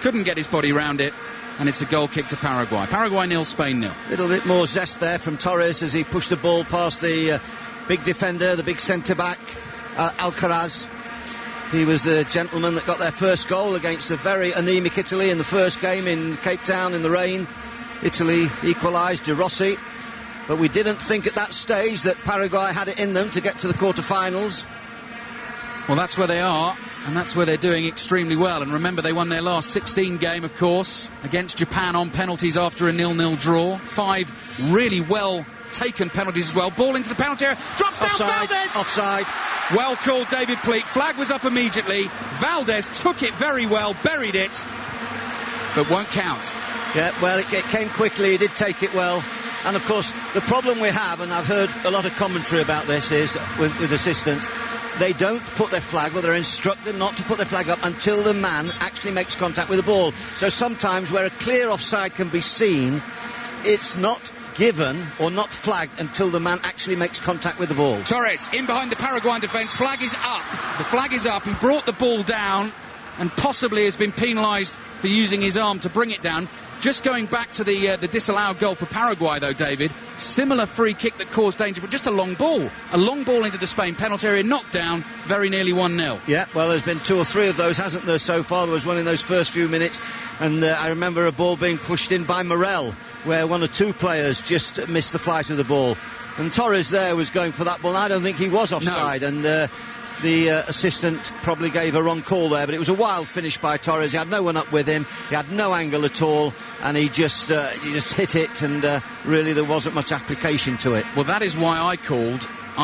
Couldn't get his body round it. And it's a goal kick to Paraguay. Paraguay 0, Spain 0. A little bit more zest there from Torres as he pushed the ball past the big defender, the big centre-back, Alcaraz. He was the gentleman that got their first goal against a very anaemic Italy in the first game in Cape Town in the rain. Italy equalised, De Rossi. But we didn't think at that stage that Paraguay had it in them to get to the quarter-finals. Well, that's where they are, and that's where they're doing extremely well. And remember, they won their last 16 game, of course, against Japan on penalties after a 0-0 draw. 5 really well-taken penalties as well. Ball into the penalty area, drops down, Valdez! Offside. Well called, David Pleat. Flag was up immediately. Valdez took it very well, buried it, but won't count. Yeah, well, it came quickly, he did take it well. And of course, the problem we have, and I've heard a lot of commentary about this, is with assistants, they don't put their flag, or they're instructed not to put their flag up until the man actually makes contact with the ball. So sometimes where a clear offside can be seen, it's not given or not flagged until the man actually makes contact with the ball. Torres in behind the Paraguayan defence. Flag is up. The flag is up. He brought the ball down and possibly has been penalised for using his arm to bring it down. Just going back to the disallowed goal for Paraguay, though, David, similar free kick that caused danger, but just a long ball into the Spain penalty area, knocked down, very nearly 1-0. Yeah, well, there's been 2 or 3 of those, hasn't there, so far? There was one in those first few minutes, and I remember a ball being pushed in by Morel, where 1 or 2 players just missed the flight of the ball. And Torres there was going for that ball. I don't think he was offside, no. And the assistant probably gave a wrong call there, but it was a wild finish by Torres. He had no one up with him, he had no angle at all, and he just hit it, and really there wasn't much application to it. Well, that is why I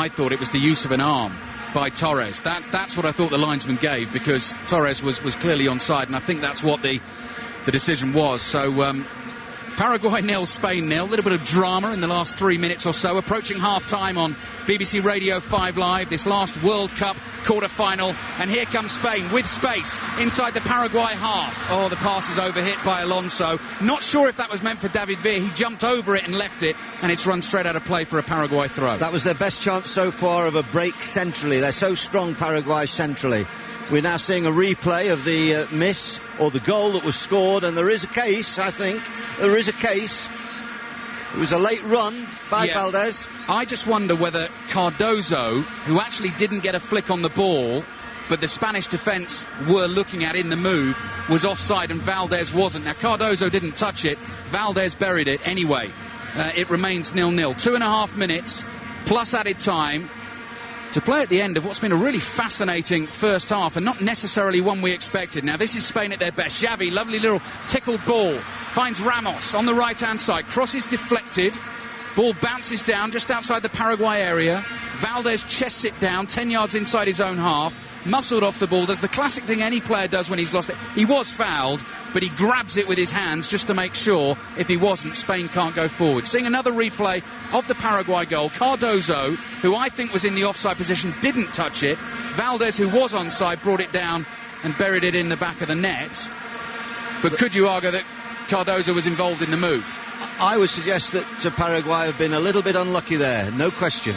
thought it was the use of an arm by Torres. That's what I thought the linesman gave, because Torres was clearly onside, and I think that's what the decision was. So Paraguay 0, Spain 0. A little bit of drama in the last 3 minutes or so. Approaching half-time on BBC Radio 5 Live. This last World Cup quarter-final. And here comes Spain with space inside the Paraguay half. Oh, the pass is overhit by Alonso. Not sure if that was meant for David Villa. He jumped over it and left it. And it's run straight out of play for a Paraguay throw. That was their best chance so far of a break centrally. They're so strong, Paraguay, centrally. We're now seeing a replay of the miss or the goal that was scored, and there is a case, I think. There is a case. It was a late run by Valdez. I just wonder whether Cardozo, who actually didn't get a flick on the ball, but the Spanish defence were looking at in the move, was offside and Valdez wasn't. Now, Cardozo didn't touch it. Valdez buried it anyway. It remains 0-0. 2.5 minutes plus added time to play at the end of what's been a really fascinating first half, and not necessarily one we expected. Now, this is Spain at their best. Xavi, lovely little tickled ball, finds Ramos on the right-hand side. Cross is deflected. Ball bounces down just outside the Paraguay area. Valdez chests it down 10 yards inside his own half. Muscled off the ball. Does the classic thing any player does when he's lost it. He was fouled, but he grabs it with his hands just to make sure if he wasn't, Spain can't go forward. Seeing another replay of the Paraguay goal. Cardozo, who I think was in the offside position, didn't touch it. Valdez, who was onside, brought it down and buried it in the back of the net. But could you argue that Cardozo was involved in the move? I would suggest that Paraguay have been a little bit unlucky there, no question.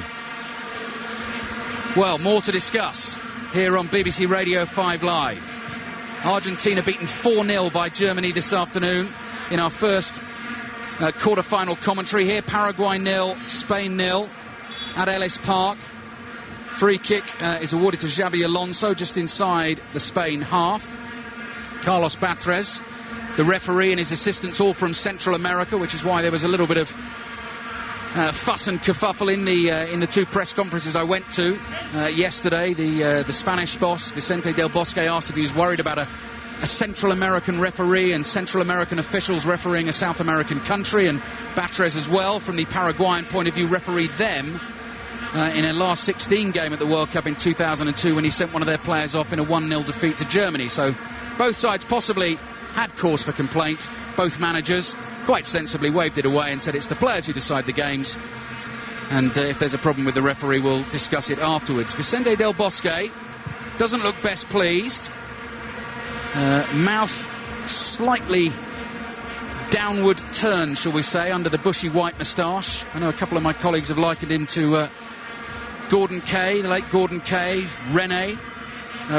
Well, more to discuss here on BBC Radio 5 Live. Argentina beaten 4-0 by Germany this afternoon in our first quarter-final commentary here. Paraguay 0, Spain 0 at Ellis Park. Free kick is awarded to Xabi Alonso just inside the Spain half. Carlos Batres, the referee, and his assistants all from Central America, which is why there was a little bit of fuss and kerfuffle in the 2 press conferences I went to yesterday. The Spanish boss, Vicente del Bosque, asked if he was worried about a Central American referee and Central American officials refereeing a South American country, and Batres as well, from the Paraguayan point of view, refereed them in a last 16 game at the World Cup in 2002 when he sent one of their players off in a 1-0 defeat to Germany. So both sides possibly had cause for complaint. Both managers quite sensibly waved it away and said it's the players who decide the games. And if there's a problem with the referee, we'll discuss it afterwards. Vicente Del Bosque doesn't look best pleased. Mouth slightly downward turn, shall we say, under the bushy white moustache. I know a couple of my colleagues have likened him to Gordon Kay, the late Gordon Kay, Rene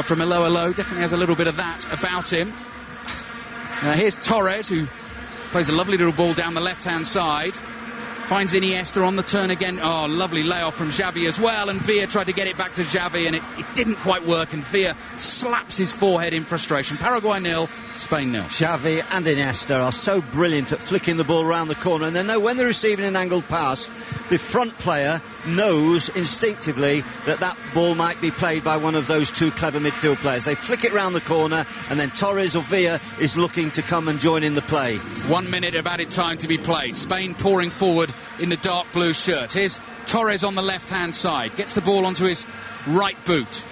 from Elo Elo. Definitely has a little bit of that about him. Here's Torres, who plays a lovely little ball down the left-hand side. Finds Iniesta on the turn again. Oh, lovely layoff from Xavi as well. And Villa tried to get it back to Xavi, and it didn't quite work. And Villa slaps his forehead in frustration. Paraguay 0, Spain 0. Xavi and Iniesta are so brilliant at flicking the ball around the corner. And they know when they're receiving an angled pass, the front player knows instinctively that that ball might be played by one of those two clever midfield players. They flick it round the corner, and then Torres or Villa is looking to come and join in the play. 1 minute of added time to be played. Spain pouring forward in the dark blue shirt. Here's Torres on the left-hand side. Gets the ball onto his right boot.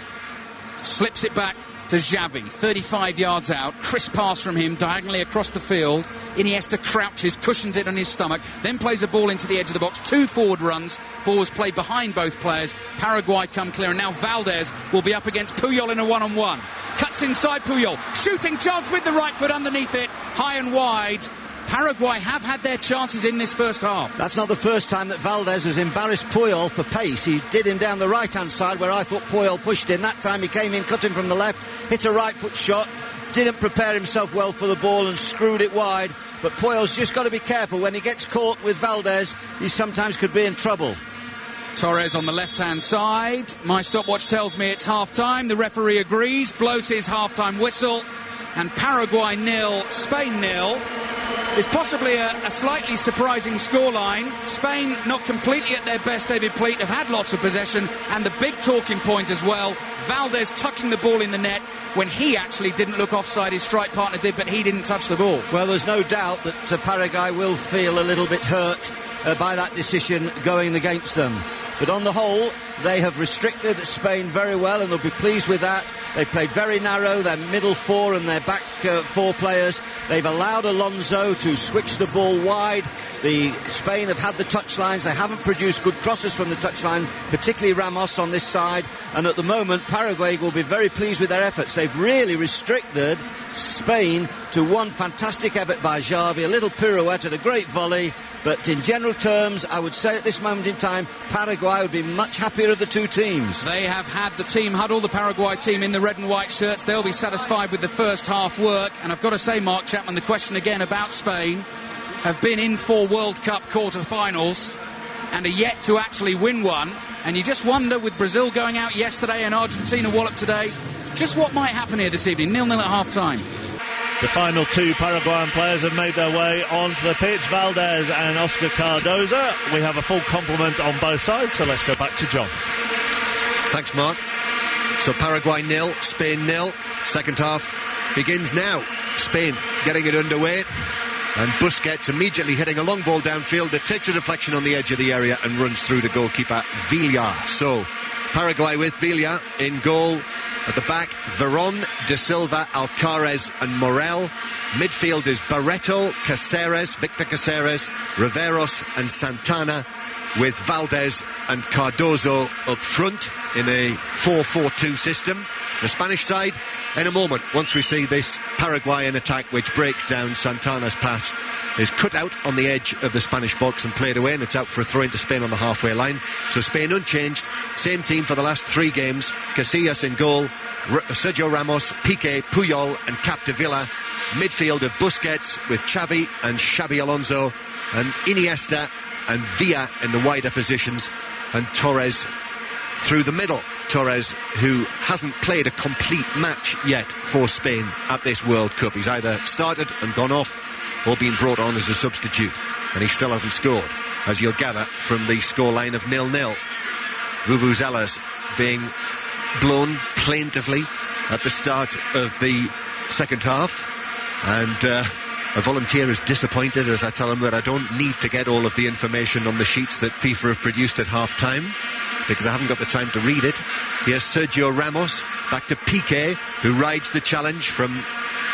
Slips it back to Xavi. 35 yards out. Crisp pass from him diagonally across the field. Iniesta crouches, cushions it on his stomach, then plays a ball into the edge of the box. 2 forward runs. Ball was played behind both players. Paraguay come clear, and now Valdez will be up against Puyol in a one-on-one. Cuts inside Puyol. Shooting chance with the right foot underneath it. High and wide. Paraguay have had their chances in this first half. That's not the first time that Valdez has embarrassed Puyol for pace. He did him down the right-hand side where I thought Puyol pushed in. That time he came in, cut him from the left, hit a right-foot shot, didn't prepare himself well for the ball and screwed it wide. But Puyol's just got to be careful. When he gets caught with Valdez, he sometimes could be in trouble. Torres on the left-hand side. My stopwatch tells me it's half-time. The referee agrees, blows his half-time whistle. And Paraguay 0, Spain 0. It's possibly a slightly surprising scoreline. Spain not completely at their best, David Pleat, have had lots of possession, and the big talking point as well, Valdez tucking the ball in the net when he actually didn't look offside. His strike partner did, but he didn't touch the ball. Well, there's no doubt that Paraguay will feel a little bit hurt by that decision going against them. But on the whole, they have restricted Spain very well, and they'll be pleased with that. They played very narrow, their middle four and their back four players. They've allowed Alonso to switch the ball wide. Spain have had the touchlines. They haven't produced good crosses from the touchline, particularly Ramos on this side. And at the moment, Paraguay will be very pleased with their efforts. They've really restricted Spain to one fantastic effort by Xavi, a little pirouette and a great volley. But in general terms, I would say at this moment in time, Paraguay would be much happier of the two teams. They have had the team huddle, the Paraguay team in the red and white shirts. They'll be satisfied with the first half work. And I've got to say, Mark Chapman, the question again about Spain, have been in 4 World Cup quarter-finals and are yet to actually win one. And you just wonder, with Brazil going out yesterday and Argentina wallop today, just what might happen here this evening. 0-0 at half-time. The final 2 Paraguayan players have made their way onto the pitch, Valdez and Oscar Cardoza. We have a full complement on both sides, so let's go back to John. Thanks, Mark. So Paraguay 0, Spain 0. Second half begins now. Spain getting it underway. And Busquets immediately hitting a long ball downfield that takes a deflection on the edge of the area and runs through to goalkeeper Villa. So Paraguay with Villa in goal. At the back, Veron, De Silva, Alcaraz and Morel. Midfield is Barreto, Caceres, Victor Caceres, Riveros and Santana, with Valdez and Cardozo up front in a 4-4-2 system. The Spanish side in a moment, once we see this Paraguayan attack which breaks down. Santana's pass is cut out on the edge of the Spanish box and played away, and it's out for a throw into Spain on the halfway line. So Spain unchanged, same team for the last 3 games. Casillas in goal, Sergio Ramos, Piqué, Puyol and Capdevila. Midfield of Busquets with Xavi and Xabi Alonso, and Iniesta and Villa in the wider positions, and Torres through the middle. Torres, who hasn't played a complete match yet for Spain at this World Cup. He's either started and gone off or been brought on as a substitute, and he still hasn't scored, as you'll gather from the scoreline of 0-0. Vuvuzelas being blown plaintively at the start of the second half, and a volunteer is disappointed as I tell him that I don't need to get all of the information on the sheets that FIFA have produced at half-time, because I haven't got the time to read it. Here's Sergio Ramos, back to Piqué, who rides the challenge from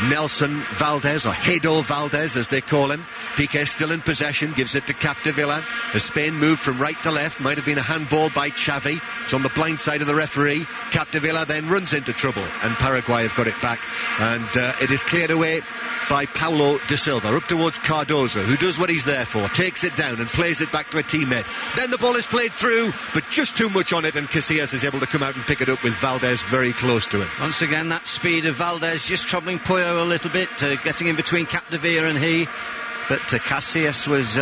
Nelson Valdez, or Hedo Valdez as they call him. Piqué still in possession, gives it to Capdevila. As Spain moved from right to left, might have been a handball by Xavi. It's on the blind side of the referee. Capdevila then runs into trouble, and Paraguay have got it back, and it is cleared away by Paulo de Silva, up towards Cardozo, who does what he's there for, takes it down and plays it back to a teammate. Then the ball is played through, but just too much on it, and Casillas is able to come out and pick it up with Valdez very close to him. Once again, that speed of Valdez just troubling Puyo a little bit, getting in between Capdevila and he, but Casillas was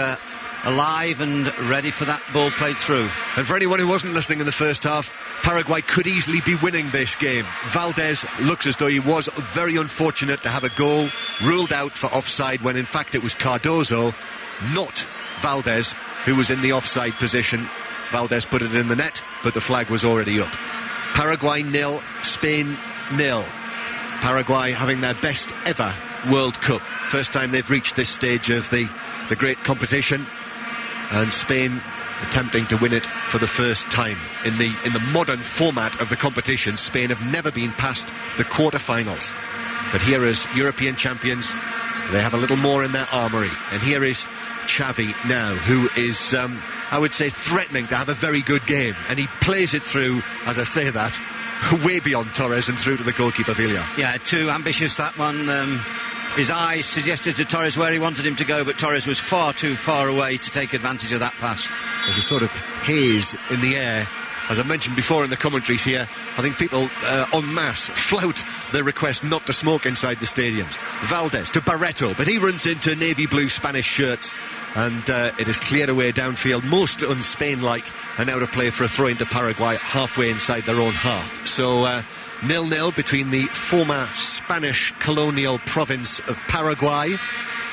alive and ready for that ball played through. And for anyone who wasn't listening in the first half, Paraguay could easily be winning this game. Valdez looks as though he was very unfortunate to have a goal ruled out for offside, when in fact it was Cardozo, not Valdez, who was in the offside position. Valdez put it in the net, but the flag was already up. Paraguay 0, Spain 0. Paraguay having their best ever World Cup. First time they've reached this stage of the great competition, and Spain attempting to win it for the first time. In the modern format of the competition, Spain have never been past the quarter-finals. But here as European champions, they have a little more in their armoury. And here is Xavi now, who is, I would say, threatening to have a very good game. And he plays it through, as I say that, way beyond Torres and through to the goalkeeper Villa. Yeah, too ambitious, that one. His eyes suggested to Torres where he wanted him to go, but Torres was far too far away to take advantage of that pass. There's a sort of haze in the air. As I mentioned before in the commentaries here, I think people en masse flout the request not to smoke inside the stadiums. Valdez to Barreto, but he runs into navy blue Spanish shirts, and it is cleared away downfield, most un-Spain-like, and now to play for a throw into Paraguay halfway inside their own half. So 0-0 between the former Spanish colonial province of Paraguay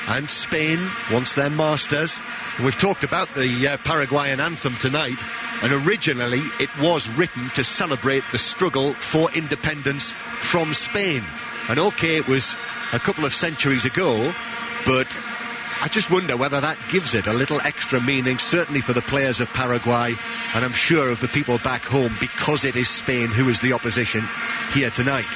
and Spain, once their masters. And we've talked about the Paraguayan anthem tonight, and originally it was written to celebrate the struggle for independence from Spain. And okay, it was a couple of centuries ago, but I just wonder whether that gives it a little extra meaning, certainly for the players of Paraguay, and I'm sure of the people back home, because it is Spain who is the opposition here tonight.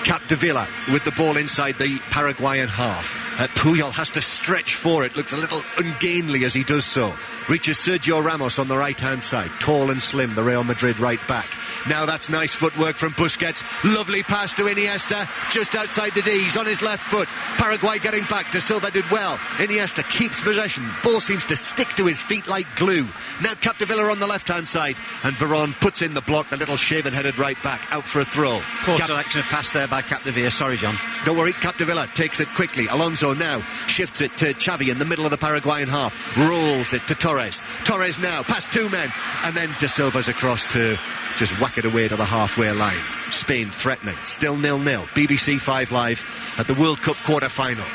Capdevila with the ball inside the Paraguayan half. Puyol has to stretch for it, looks a little ungainly as he does so. Reaches Sergio Ramos on the right hand side, tall and slim, the Real Madrid right back. Now that's nice footwork from Busquets. Lovely pass to Iniesta, just outside the D. He's on his left foot. Paraguay getting back. De Silva did well. Iniesta keeps possession. Ball seems to stick to his feet like glue. Now Capdevila on the left hand side, and Veron puts in the block, the little shaven-headed right back, out for a throw. Poor selection of pass there by Capdevila. Sorry, John. Don't worry, Capdevila takes it quickly. Alonso now shifts it to Xavi in the middle of the Paraguayan half. Rolls it to Torres. Torres now past two men, and then De Silva's across to just whack it away to the halfway line. Spain threatening, still 0-0. BBC 5 Live at the World Cup quarter-final.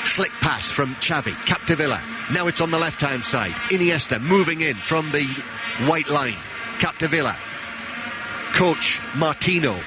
Slick pass from Xavi. Capdevila. Now it's on the left-hand side. Iniesta moving in from the white line. Capdevila. Coach Martino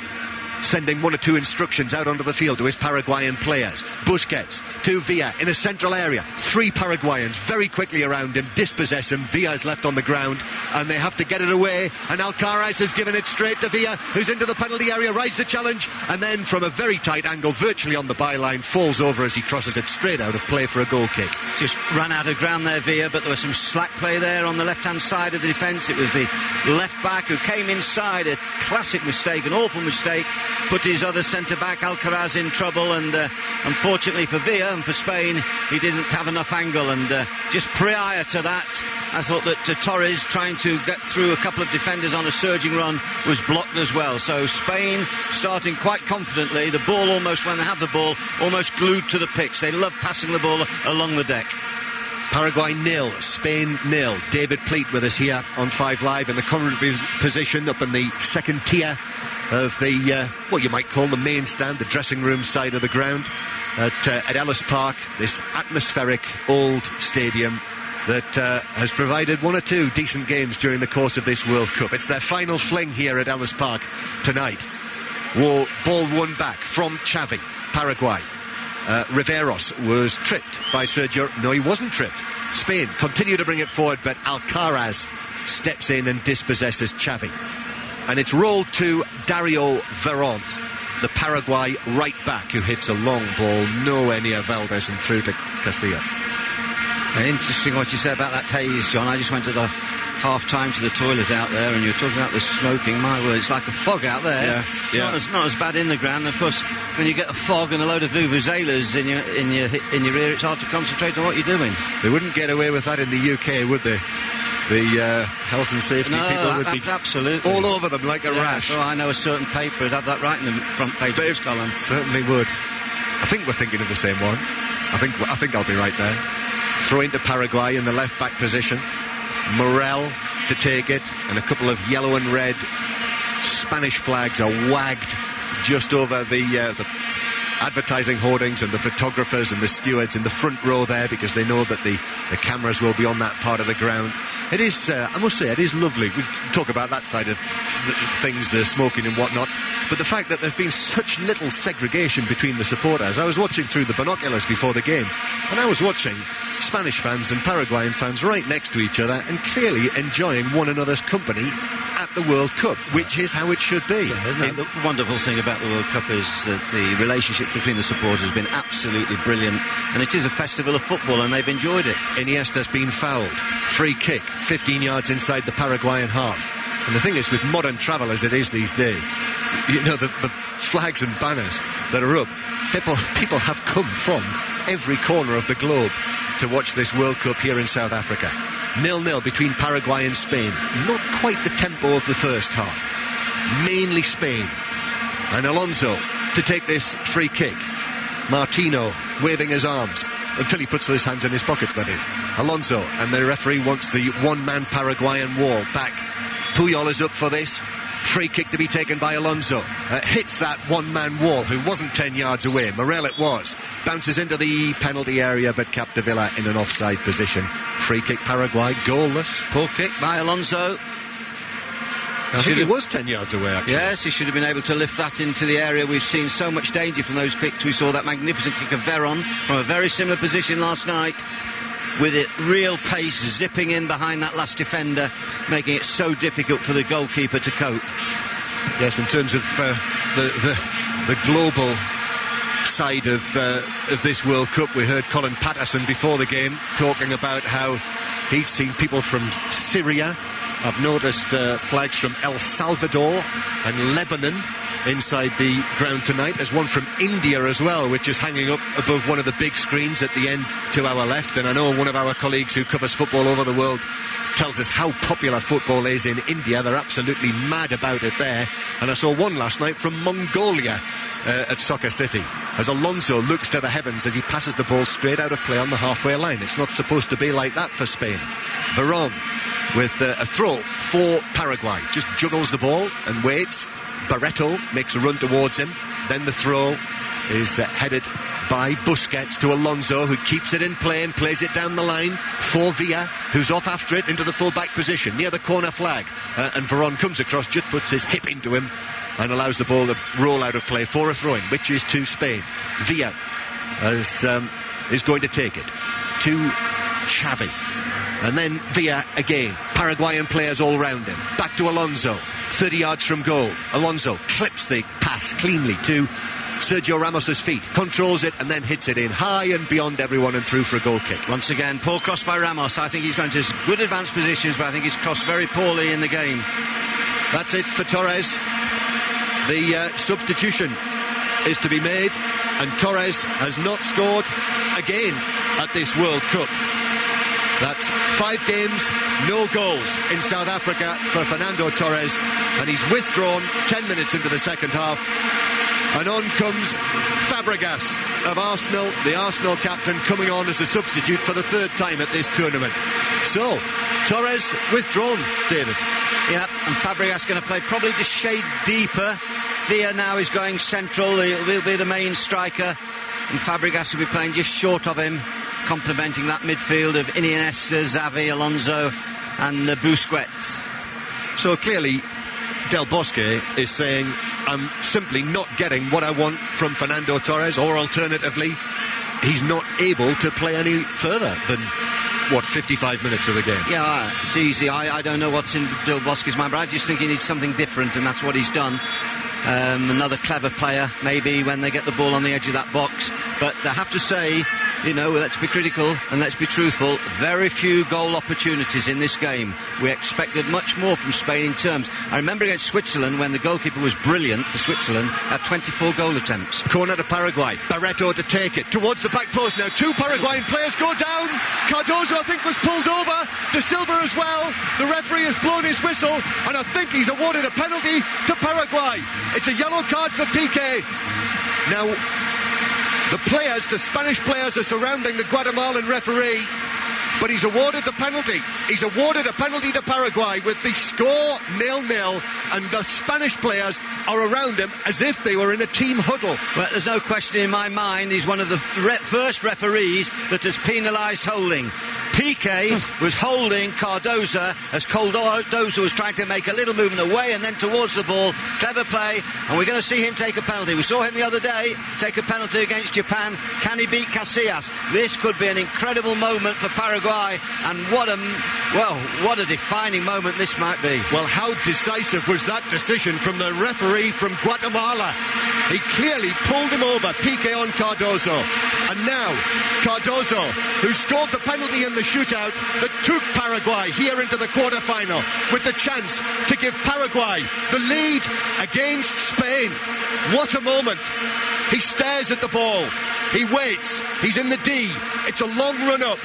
sending one or two instructions out onto the field to his Paraguayan players. Busquets to Villa in a central area. Three Paraguayans very quickly around him, dispossess him. Villa is left on the ground, and they have to get it away, and Alcaraz has given it straight to Villa, who's into the penalty area, rides the challenge, and then from a very tight angle, virtually on the byline, falls over as he crosses it straight out of play for a goal kick. Just ran out of ground there, Villa, but there was some slack play there on the left-hand side of the defence. It was the left back who came inside, a classic mistake, an awful mistake, put his other centre-back Alcaraz in trouble, and unfortunately for Villa and for Spain, he didn't have enough angle, and just prior to that, I thought that Torres trying to get through a couple of defenders on a surging run was blocked as well. So Spain starting quite confidently, the ball almost, when they have the ball, almost glued to the pitch. They love passing the ball along the deck. Paraguay 0, Spain 0. David Pleat with us here on 5 Live in the commentary position up in the second tier of the, what you might call the main stand, the dressing room side of the ground at Ellis Park, this atmospheric old stadium that has provided one or two decent games during the course of this World Cup. It's their final fling here at Ellis Park tonight. Ball won back from Xavi, Paraguay. Riveros was tripped by Sergio. No, he wasn't tripped. Spain continue to bring it forward, but Alcaraz steps in and dispossesses Xavi. And it's rolled to Dario Veron. the Paraguay right back, who hits a long ball nowhere near Valdez and through to Casillas. Interesting what you say about that haze, John. I just went to the half-time to the toilet out there, and you were talking about the smoking. My word, it's like a fog out there. Yes, It's not as bad in the ground. Of course, when you get a fog and a load of vuvuzelas in your ear, it's hard to concentrate on what you're doing. They wouldn't get away with that in the UK, would they? The health and safety people would be absolutely all over them like a rash. Well, I know a certain paper would have that right in the front page of its column. Certainly would. I think we're thinking of the same one. I think I'll be right there. Throwing to Paraguay in the left back position. Morel to take it, and a couple of yellow and red Spanish flags are wagged just over the advertising hoardings and the photographers and the stewards in the front row there, because they know that the cameras will be on that part of the ground. It is, I must say, it is lovely. We talk about that side of things, the smoking and whatnot, but the fact that there's been such little segregation between the supporters. I was watching through the binoculars before the game, and I was watching Spanish fans and Paraguayan fans right next to each other and clearly enjoying one another's company at the World Cup, which is how it should be. The wonderful thing about the World Cup is that the relationship between the supporters has been absolutely brilliant, and it is a festival of football, and they've enjoyed it. Iniesta's been fouled. Free kick, 15 yards inside the Paraguayan half. And the thing is, with modern travel as it is these days, you know, the flags and banners that are up, people have come from every corner of the globe to watch this World Cup here in South Africa. 0-0 between Paraguay and Spain. Not quite the tempo of the first half. Mainly Spain. And Alonso to take this free kick. Martino waving his arms until he puts his hands in his pockets, that is. Alonso, and the referee wants the one-man Paraguayan wall back. Puyol is up for this. Free kick to be taken by Alonso. Hits that one-man wall, who wasn't 10 yards away. Morel it was. Bounces into the penalty area, but Capdevila in an offside position. Free kick Paraguay, goalless. Poor kick by Alonso. I think he was 10 yards away, actually. Yes, he should have been able to lift that into the area. We've seen so much danger from those kicks. We saw that magnificent kick of Veron from a very similar position last night, with it real pace zipping in behind that last defender, making it so difficult for the goalkeeper to cope. Yes, in terms of the global side of this World Cup, we heard Colin Patterson before the game talking about how he'd seen people from Syria. I've noticed flags from El Salvador and Lebanon inside the ground tonight. There's one from India as well, which is hanging up above one of the big screens at the end to our left. And I know one of our colleagues who covers football over the world tells us how popular football is in India. They're absolutely mad about it there. And I saw one last night from Mongolia at Soccer City, as Alonso looks to the heavens as he passes the ball straight out of play on the halfway line. It's not supposed to be like that for Spain. Veron with a throw for Paraguay, just juggles the ball and waits. Barreto makes a run towards him. Then the throw is headed by Busquets to Alonso, who keeps it in play and plays it down the line for Villa, who's off after it into the full-back position near the corner flag. And Veron comes across, just puts his hip into him and allows the ball to roll out of play for a throw-in, which is to Spain. Villa is going to take it to Xavi. And then Villa again. Paraguayan players all round him. Back to Alonso. 30 yards from goal. Alonso clips the pass cleanly to Sergio Ramos's feet. Controls it and then hits it in high and beyond everyone and through for a goal kick. Once again, poor cross by Ramos. I think he's going to good advanced positions, but I think he's crossed very poorly in the game. That's it for Torres. The substitution is to be made, and Torres has not scored again at this World Cup. That's 5 games, no goals in South Africa for Fernando Torres, and he's withdrawn 10 minutes into the second half. And on comes Fabregas of Arsenal, the Arsenal captain, coming on as a substitute for the 3rd time at this tournament. So, Torres withdrawn, David. Yeah, and Fabregas going to play probably just shade deeper. Villa now is going central, he'll be the main striker, and Fabregas will be playing just short of him, complementing that midfield of Iniesta, Xavi, Alonso and Busquets. So clearly Del Bosque is saying, I'm simply not getting what I want from Fernando Torres, or alternatively he's not able to play any further than 55 minutes of the game. Yeah, it's easy. I don't know what's in Del Bosque's mind, but I just think he needs something different, and that's what he's done. Another clever player, maybe, when they get the ball on the edge of that box. But I have to say, let's be critical and let's be truthful. Very few goal opportunities in this game. We expected much more from Spain in terms. I remember against Switzerland when the goalkeeper was brilliant for Switzerland at 24 goal attempts. Corner to Paraguay. Barreto to take it towards the back post. Now 2 Paraguayan players go down. Cardozo, I think, was pulled over. De Silva as well. The referee has blown his whistle, and I think he's awarded a penalty to Paraguay. It's a yellow card for Piqué. Now, the Spanish players are surrounding the Guatemalan referee, but he's awarded the penalty. He's awarded a penalty to Paraguay with the score 0-0, and the Spanish players are around him as if they were in a team huddle. Well, there's no question in my mind, he's one of the first referees that has penalised holding. Piqué was holding Cardozo as Cardozo was trying to make a little movement away and then towards the ball. Clever play, and we're going to see him take a penalty. We saw him the other day take a penalty against Japan. Can he beat Casillas? This could be an incredible moment for Paraguay, and what a defining moment this might be. Well, how decisive was that decision from the referee from Guatemala? He clearly pulled him over, Piqué on Cardozo. And now, Cardozo, who scored the penalty in the shootout that took Paraguay here into the quarter-final, with the chance to give Paraguay the lead against Spain. What a moment. He stares at the ball. He waits. He's in the D. It's a long run-up.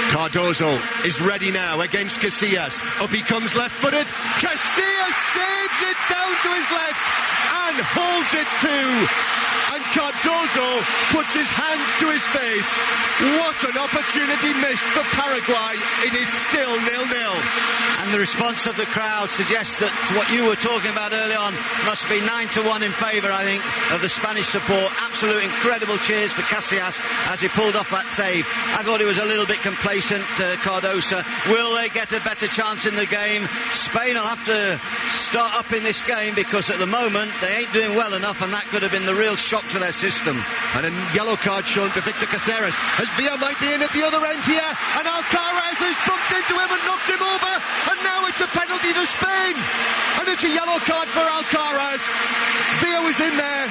Cardozo is ready now against Casillas. Up he comes left-footed. Casillas saves it down to his left and holds it too. And Cardozo puts his hands to his face. What an opportunity missed for Paraguay. It is still 0-0. And the response of the crowd suggests that what you were talking about early on must be 9-1 in favour, I think, of the Spanish support. Absolute incredible cheers for Casillas as he pulled off that save. I thought he was a little bit complacent, Cardozo. Will they get a better chance in the game? Spain will have to start up in this game because at the moment they ain't doing well enough, and that could have been the real shock to their system. And a yellow card shown to Victor Caceres as Villa might be in at the other end here, and Alcaraz has bumped into him and knocked him over, and now it's a penalty to Spain, and it's a yellow card for Alcaraz. Villa was in there,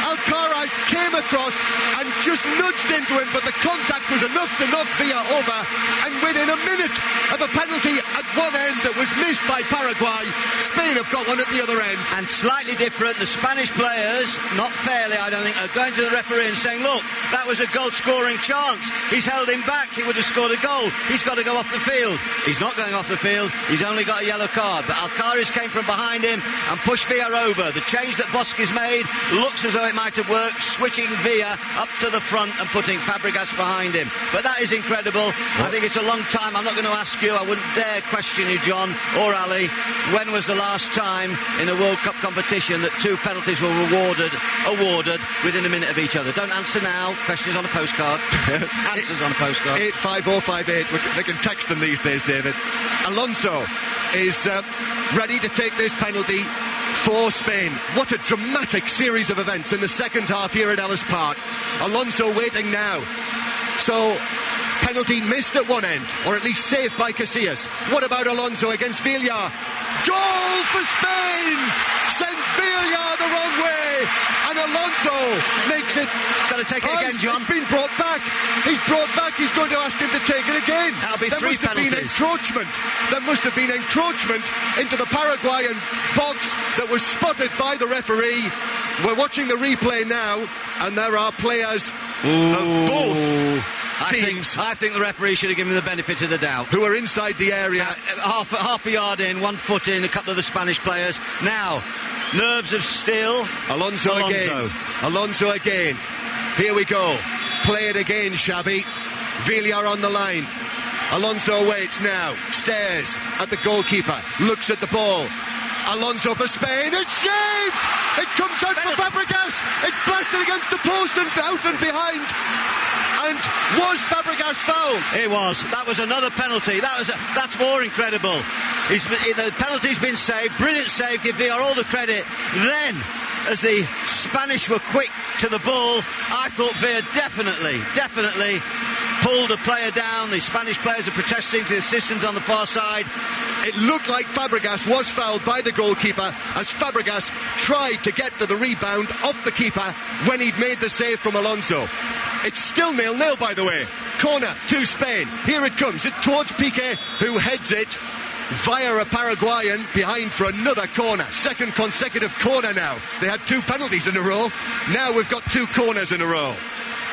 Alcaraz came across and just nudged into him, but the contact was enough to knock Villa over, and within a minute of a penalty at one end that was missed by Paraguay, Spain have got one at the other end. And slightly different, the Spanish players, not fairly I don't think, are going to the referee and saying, look, that was a goal scoring chance, he's held him back, he would have scored a goal, he's got to go off the field. He's not going off the field, he's only got a yellow card, but Alcaraz came from behind him and pushed Villa over. The change that Bosque's made looks as though it might have worked, switching Villa up to the front and putting Fabregas behind him. But that is incredible. I think it's a long time. I'm not going to ask you, I wouldn't dare question you, John or Ali, when was the last time in a World Cup competition that 2 penalties were awarded within a minute of each other? Don't answer now, questions on a postcard. Answers on a postcard. 85058, they can text them these days, David. Alonso is ready to take this penalty for Spain. What a dramatic series of events in the second half here at Ellis Park. Alonso waiting now. So, penalty missed at one end, or at least saved by Casillas. What about Alonso against Villa? Goal for Spain! Sends Villa the wrong way, and Alonso makes it. He's got to take it again, John. It's been brought back. He's brought back. He's going to ask him to take it again. That'll be 3 penalties. There must have been encroachment into the Paraguayan box that was spotted by the referee. We're watching the replay now, and there are players of both teams. I think the referee should have given him the benefit of the doubt. Who are inside the area. Half a yard in, 1 foot in, a couple of the Spanish players. Now, nerves of steel. Alonso again. Here we go. Play it again, Xavi. Villa on the line. Alonso waits now. Stares at the goalkeeper. Looks at the ball. Alonso for Spain. It's saved! It comes out for Fabregas. It's blasted against the post and out and behind. And was Fabregas fouled? It was. That was another penalty. That's more incredible. The penalty's been saved. Brilliant save. Give Villa all the credit. Then, as the Spanish were quick to the ball, I thought Villa definitely pulled a player down. The Spanish players are protesting to the assistant on the far side. It looked like Fabregas was fouled by the goalkeeper as Fabregas tried to get to the rebound off the keeper when he'd made the save from Alonso. It's still 0-0, by the way. Corner to Spain. Here it comes. It's towards Piqué, who heads it via a Paraguayan behind for another corner. Second consecutive corner now. They had 2 penalties in a row. Now we've got 2 corners in a row.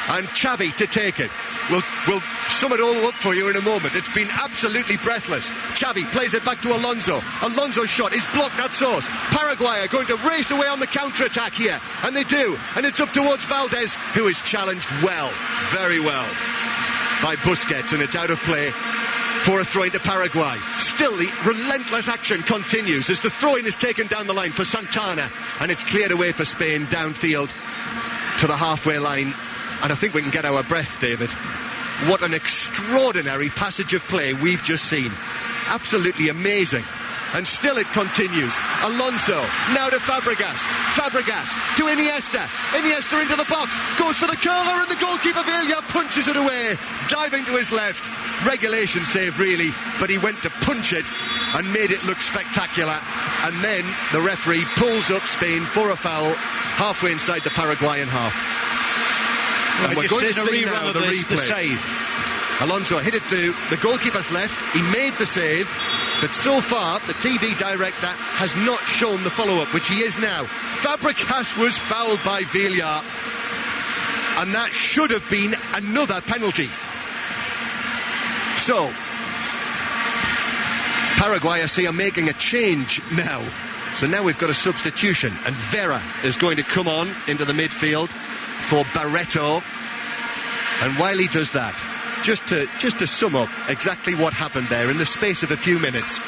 And Xavi to take it. We'll sum it all up for you in a moment. It's been absolutely breathless. Xavi plays it back to Alonso. Alonso's shot is blocked at source. Paraguay are going to race away on the counter-attack here. And they do. And it's up towards Valdez, who is challenged well, very well, by Busquets. And it's out of play for a throw-in to Paraguay. Still, the relentless action continues as the throw-in is taken down the line for Santana. And it's cleared away for Spain downfield to the halfway line. And I think we can get our breath, David. What an extraordinary passage of play we've just seen. Absolutely amazing. And still it continues. Alonso, now to Fabregas. Fabregas to Iniesta. Iniesta into the box. Goes for the curler and the goalkeeper Villa punches it away. Diving to his left. Regulation save really. But he went to punch it and made it look spectacular. And then the referee pulls up Spain for a foul halfway inside the Paraguayan half. And we're going to see now the replay. The save. Alonso hit it to the goalkeeper's left. He made the save, but so far the TV director has not shown the follow-up, which he is now. Fabregas was fouled by Villa, and that should have been another penalty. So Paraguay, I see, are making a change now. So now we've got a substitution, and Vera is going to come on into the midfield for Barreto. And while he does that, just to sum up exactly what happened there in the space of a few minutes.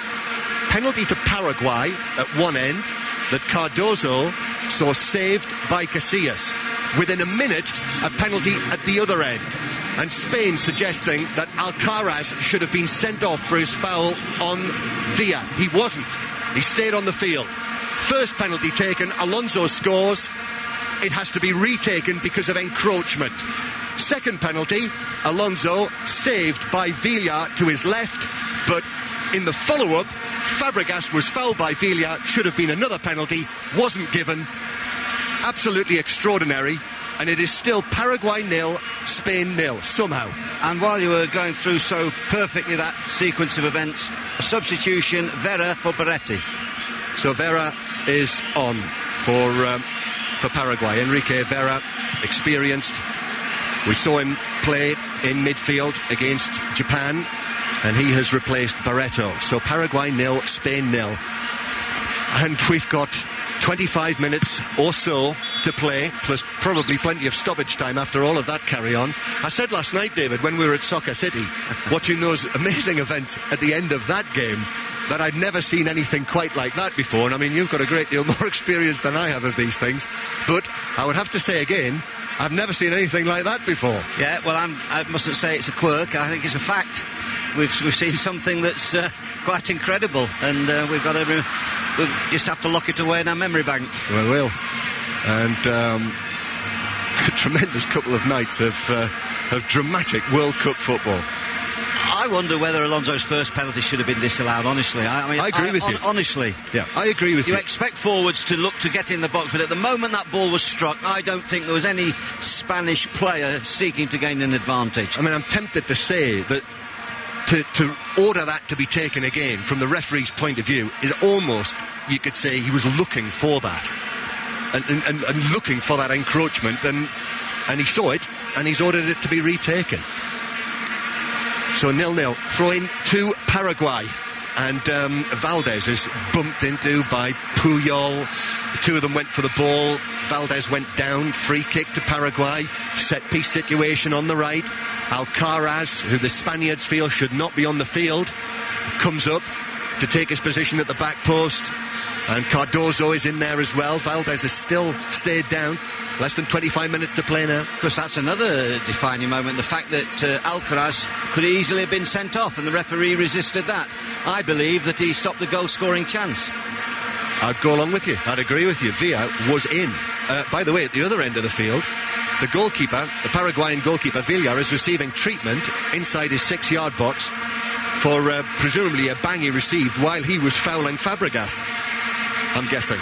Penalty to Paraguay at one end that Cardozo saw saved by Casillas. Within a minute, a penalty at the other end. And Spain suggesting that Alcaraz should have been sent off for his foul on Villa. He wasn't. He stayed on the field. First penalty taken, Alonso scores. It has to be retaken because of encroachment. Second penalty, Alonso saved by Villa to his left, but in the follow-up, Fabregas was fouled by Villa, should have been another penalty, wasn't given. Absolutely extraordinary, and it is still Paraguay 0, Spain 0, somehow. And while you were going through so perfectly that sequence of events, a substitution, Vera for Barretti. So Vera is on for Paraguay. Enrique Vera, experienced. We saw him play in midfield against Japan, and he has replaced Barreto. So Paraguay 0, Spain 0. And we've got 25 minutes or so to play, plus probably plenty of stoppage time after all of that carry on. I said last night, David, when we were at Soccer City, watching those amazing events at the end of that game, that I'd never seen anything quite like that before. And I mean, you've got a great deal more experience than I have of these things. But I would have to say again, I've never seen anything like that before. Yeah, well, I mustn't say it's a quirk. I think it's a fact. We've seen something that's quite incredible, and we'll just have to lock it away in our memory bank. We will. And a tremendous couple of nights of dramatic World Cup football. I wonder whether Alonso's first penalty should have been disallowed, honestly. I agree with you. Honestly. Yeah, I agree with you. You expect forwards to look to get in the box, but at the moment that ball was struck, I don't think there was any Spanish player seeking to gain an advantage. I mean, I'm tempted to say that to order that to be taken again from the referee's point of view is almost, you could say, he was looking for that and looking for that encroachment, and he saw it and he's ordered it to be retaken. So 0-0, throw in to Paraguay, and Valdez is bumped into by Puyol. The two of them went for the ball. Valdez went down, free kick to Paraguay, set piece situation on the right. Alcaraz, who the Spaniards feel should not be on the field, comes up to take his position at the back post, and Cardozo is in there as well. Valdez has still stayed down. Less than 25 minutes to play now. Because that's another defining moment, the fact that Alcaraz could easily have been sent off and the referee resisted that. I believe that he stopped the goal-scoring chance. I'd go along with you. I'd agree with you. Villa was in. By the way, at the other end of the field, the goalkeeper, the Paraguayan goalkeeper Villa, is receiving treatment inside his 6-yard box. for presumably a bang he received while he was fouling Fabregas, I'm guessing.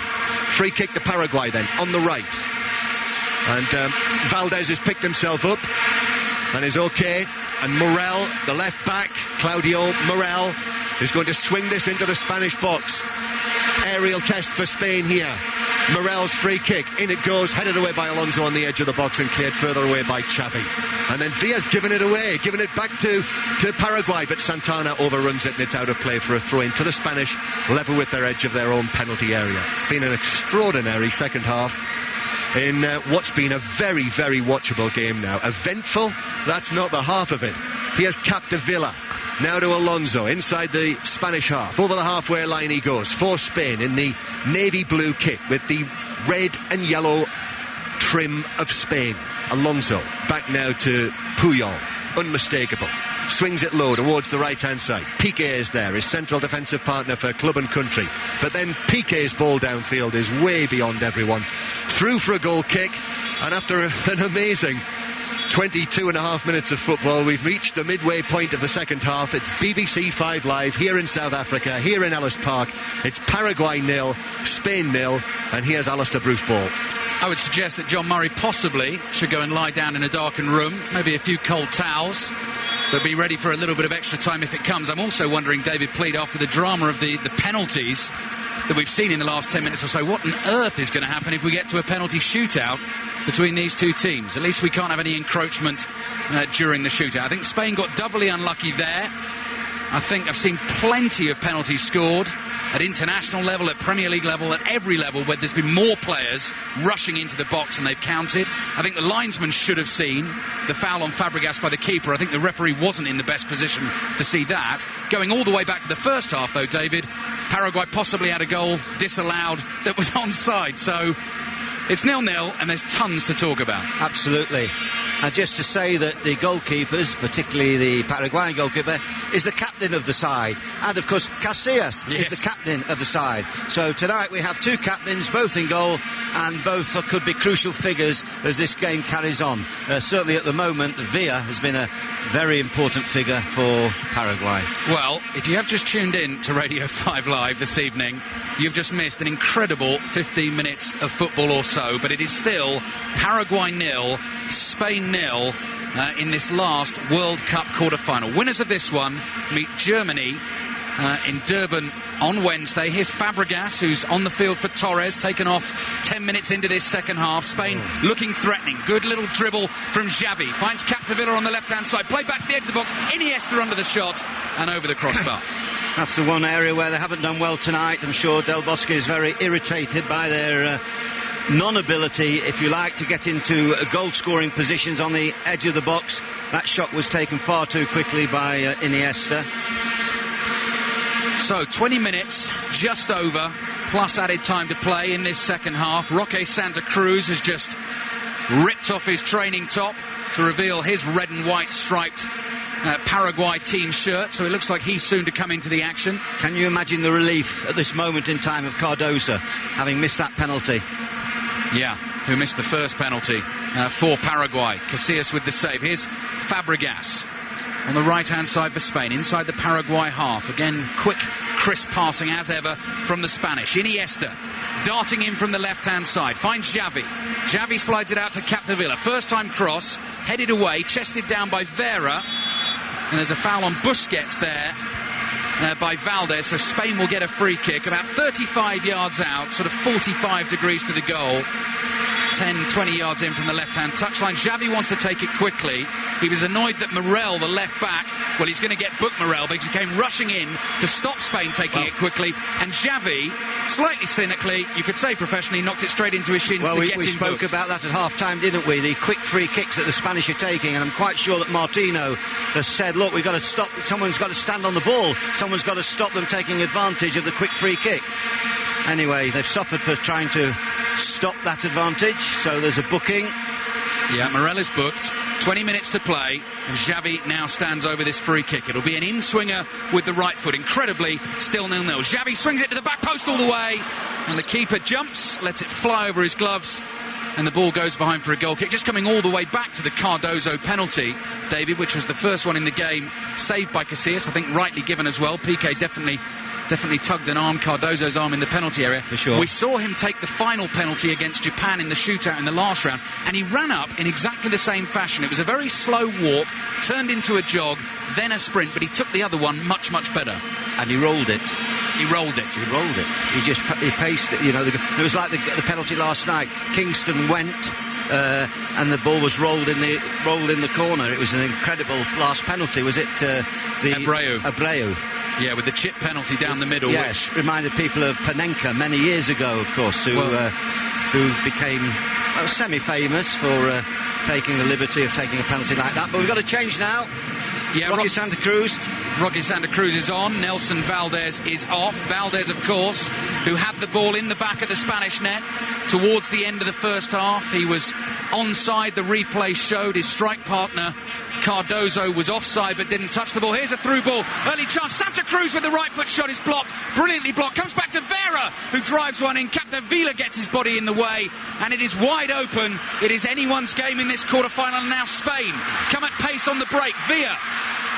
Free kick to Paraguay then, on the right. And Valdez has picked himself up and is okay. And Morel, the left back, Claudio Morel, is going to swing this into the Spanish box. Aerial test for Spain here. Morel's free kick, in it goes, headed away by Alonso on the edge of the box and cleared further away by Xavi. And then Villa's given it away, given it back to Paraguay, but Santana overruns it and it's out of play for a throw-in to the Spanish, level with their edge of their own penalty area. It's been an extraordinary second half in what's been a very, very watchable game now. Eventful, that's not the half of it. Here's Capdevila. Now to Alonso, inside the Spanish half. Over the halfway line he goes, for Spain in the navy blue kit with the red and yellow trim of Spain. Alonso, back now to Puyol, unmistakable. Swings it low towards the right-hand side. Piqué is there, his central defensive partner for club and country. But then Piqué's ball downfield is way beyond everyone. Through for a goal kick, and after an amazing 22 and a half minutes of football, we've reached the midway point of the second half. It's BBC 5 Live here in South Africa, here in Ellis Park. It's Paraguay 0, Spain 0, and here's Alistair Bruce Ball. I would suggest that John Murray possibly should go and lie down in a darkened room, maybe a few cold towels, but be ready for a little bit of extra time if it comes. I'm also wondering, David Pleat, after the drama of the penalties that we've seen in the last 10 minutes or so, what on earth is going to happen if we get to a penalty shootout between these two teams? At least we can't have any encroachment during the shootout. I think Spain got doubly unlucky there. I think I've seen plenty of penalties scored at international level, at Premier League level, at every level where there's been more players rushing into the box and they've counted. I think the linesman should have seen the foul on Fabregas by the keeper. I think the referee wasn't in the best position to see that. Going all the way back to the first half, though, David, Paraguay possibly had a goal disallowed that was onside. So it's 0-0 and there's tons to talk about. Absolutely. And just to say that the goalkeepers, particularly the Paraguayan goalkeeper, is the captain of the side. And of course Casillas is the captain of the side. So tonight we have two captains, both in goal, and both could be crucial figures as this game carries on. Certainly at the moment Villa has been a very important figure for Paraguay. Well, if you have just tuned in to Radio 5 Live this evening, you've just missed an incredible 15 minutes of football or so, but it is still Paraguay 0, Spain 0 in this last World Cup quarter-final. Winners of this one meet Germany in Durban on Wednesday. Here's Fabregas, who's on the field for Torres, taken off 10 minutes into this second half. Spain looking threatening. Good little dribble from Xavi. Finds Capdevila on the left-hand side. Play back to the edge of the box. Iniesta under the shot and over the crossbar. That's the one area where they haven't done well tonight. I'm sure Del Bosque is very irritated by their non-ability, if you like, to get into goal-scoring positions on the edge of the box. That shot was taken far too quickly by Iniesta. So 20 minutes, just over, plus added time to play in this second half. Roque Santa Cruz has just ripped off his training top to reveal his red and white striped Paraguay team shirt, so it looks like he's soon to come into the action. Can you imagine the relief at this moment in time of Cardoso having missed that penalty? Yeah, who missed the first penalty for Paraguay. Casillas with the save. Here's Fabregas on the right-hand side for Spain, inside the Paraguay half. Again, quick, crisp passing as ever from the Spanish. Iniesta darting in from the left-hand side. Finds Xavi. Xavi slides it out to Capdevila. First-time cross, headed away, chested down by Vera. And there's a foul on Busquets there by Valdez, so Spain will get a free kick about 35 yards out, sort of 45 degrees to the goal. 10, 20 yards in from the left-hand touchline. Xavi wants to take it quickly. He was annoyed that Morel, the left back, well, he's going to get booked, Morel, because he came rushing in to stop Spain taking it quickly. And Xavi, slightly cynically, you could say professionally, knocked it straight into his shins to get him. We spoke about that at half-time, didn't we? The quick free kicks that the Spanish are taking, and I'm quite sure that Martino has said, look, we've got to stop, someone's got to stand on the ball, someone's got to stop them taking advantage of the quick free kick. Anyway, they've suffered for trying to stop that advantage, so there's a booking. Yeah, Morel is booked. 20 minutes to play, and Xavi now stands over this free kick. It'll be an in-swinger with the right foot. Incredibly, still 0-0. Xavi swings it to the back post all the way, and the keeper jumps, lets it fly over his gloves, and the ball goes behind for a goal kick. Just coming all the way back to the Cardozo penalty, David, which was the first one in the game, saved by Casillas, I think rightly given as well. Piqué definitely tugged an arm, Cardozo's arm, in the penalty area. For sure. We saw him take the final penalty against Japan in the shootout in the last round, and he ran up in exactly the same fashion. It was a very slow walk, turned into a jog, then a sprint, but he took the other one much, much better. And he rolled it. He rolled it. He paced it. It was like the penalty last night. Kingston went, and the ball was rolled in the corner. It was an incredible last penalty. Was it Abreu? Yeah, with the chip penalty down the middle. Yes, which reminded people of Panenka many years ago, of course, who became semi-famous for taking the liberty of taking a penalty like that. But we've got to change now. Yeah, Rocky Santa Cruz is on. Nelson Valdez is off. Valdez, of course, who had the ball in the back of the Spanish net towards the end of the first half. He was onside. The replay showed his strike partner Cardozo was offside but didn't touch the ball. Here's a through ball. Early chance. Santa Cruz with the right foot shot is blocked. Brilliantly blocked. Comes back to Vera, who drives one in. Capdevila gets his body in the way, and it is wide open. It is anyone's game in this quarter-final. And now Spain come at pace on the break. Villa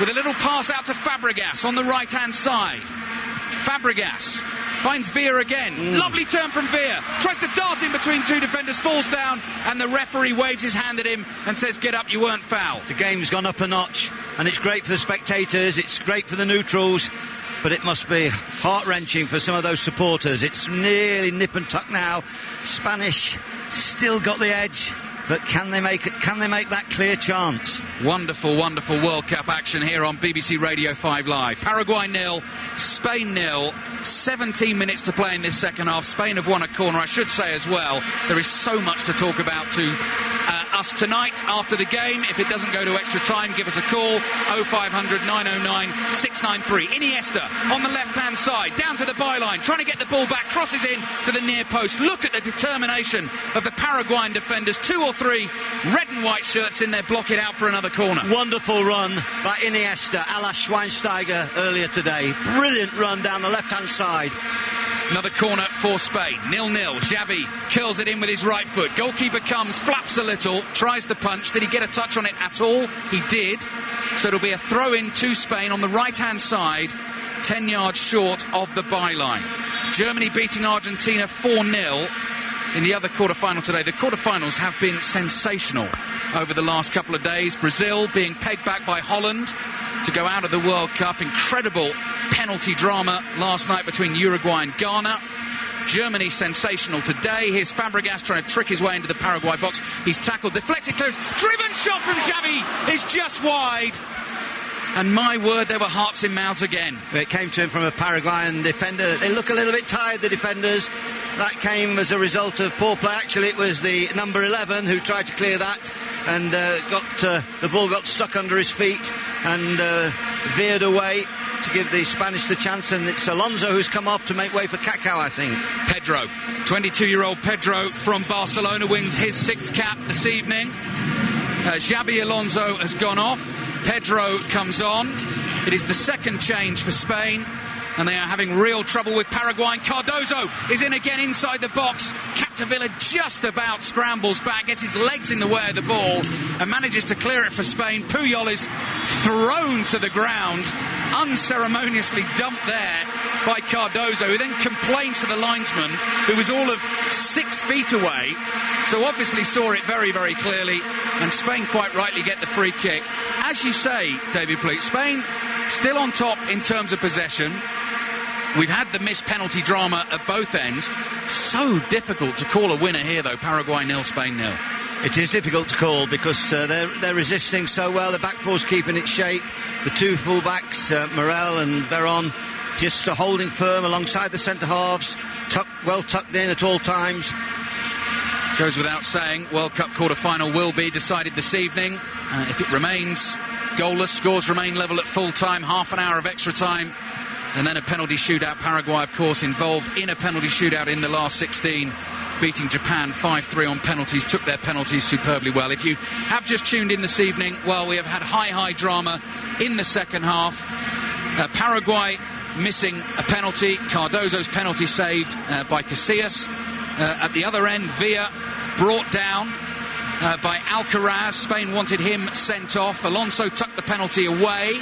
with a little pass out to Fabregas on the right-hand side. Fabregas finds Villa again. Lovely turn from Villa. Tries to dart in between two defenders, falls down, and the referee waves his hand at him and says, "Get up, you weren't fouled." The game's gone up a notch, and it's great for the spectators, it's great for the neutrals, but it must be heart-wrenching for some of those supporters. It's nearly nip and tuck now. Spanish still got the edge, but can they make that clear chance? Wonderful, wonderful World Cup action here on BBC Radio 5 Live. Paraguay 0, Spain 0. 17 minutes to play in this second half. Spain have won a corner. I should say as well, there is so much to talk about to us tonight after the game. If it doesn't go to extra time, give us a call. 0500 909 693. Iniesta on the left-hand side, down to the byline, trying to get the ball back, crosses in to the near post. Look at the determination of the Paraguayan defenders. 2 or 3 red and white shirts in there, block it out for another corner. Wonderful run by Iniesta, a la Schweinsteiger earlier today. Brilliant run down the left-hand side. Another corner for Spain. 0-0. Xavi curls it in with his right foot. Goalkeeper comes, flaps a little, tries the punch. Did he get a touch on it at all? He did. So it'll be a throw-in to Spain on the right-hand side, 10 yards short of the byline. Germany beating Argentina 4-0 in the other quarter-final today. The quarter-finals have been sensational over the last couple of days. Brazil being pegged back by Holland to go out of the World Cup. Incredible penalty drama last night between Uruguay and Ghana. Germany sensational today. Here's Fabregas trying to trick his way into the Paraguay box. He's tackled, deflected, clears, driven shot from Xavi is just wide. And my word, there were hearts in mouths again. It came to him from a Paraguayan defender. They look a little bit tired, the defenders. That came as a result of poor play. Actually, it was the number 11 who tried to clear that, and the ball got stuck under his feet and veered away to give the Spanish the chance. And it's Alonso who's come off to make way for Kaká, I think. Pedro, 22-year-old Pedro from Barcelona, wins his 6th cap this evening. Xabi Alonso has gone off. Pedro comes on. It is the second change for Spain, and they are having real trouble with Paraguay. Cardozo is in again inside the box. Capdevila just about scrambles back, gets his legs in the way of the ball, and manages to clear it for Spain. Puyol is thrown to the ground, unceremoniously dumped there by Cardozo, who then complains to the linesman, who was all of 6 feet away, so obviously saw it very, very clearly, and Spain quite rightly get the free kick. As you say, David Pleat, Spain still on top in terms of possession. We've had the missed penalty drama at both ends. So difficult to call a winner here, though. Paraguay 0, Spain 0. It is difficult to call because they're resisting so well. The back four's keeping its shape. The two full-backs, Morel and Veron, just holding firm alongside the centre-halves, well tucked in at all times. Goes without saying, World Cup quarter-final will be decided this evening. If it remains goalless, scores remain level at full-time, half an hour of extra time, and then a penalty shootout. Paraguay, of course, involved in a penalty shootout in the last 16, beating Japan 5-3 on penalties, took their penalties superbly well. If you have just tuned in this evening, well, we have had high drama in the second half. Paraguay missing a penalty, Cardozo's penalty saved by Casillas. At the other end, Villa brought down by Alcaraz. Spain wanted him sent off. Alonso tucked the penalty away.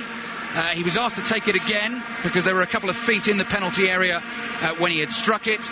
He was asked to take it again because there were a couple of feet in the penalty area when he had struck it.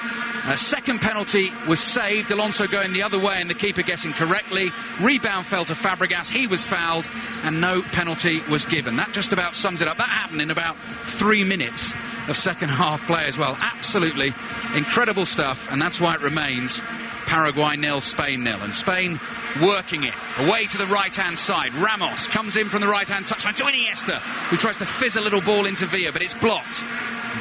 Second penalty was saved, Alonso going the other way and the keeper guessing correctly. Rebound fell to Fabregas, he was fouled and no penalty was given. That just about sums it up. That happened in about 3 minutes of second half play as well. Absolutely incredible stuff, and that's why it remains Paraguay 0, Spain 0. And Spain working it away to the right hand side. Ramos comes in from the right hand touchline to Iniesta, who tries to fizz a little ball into Villa, but it's blocked.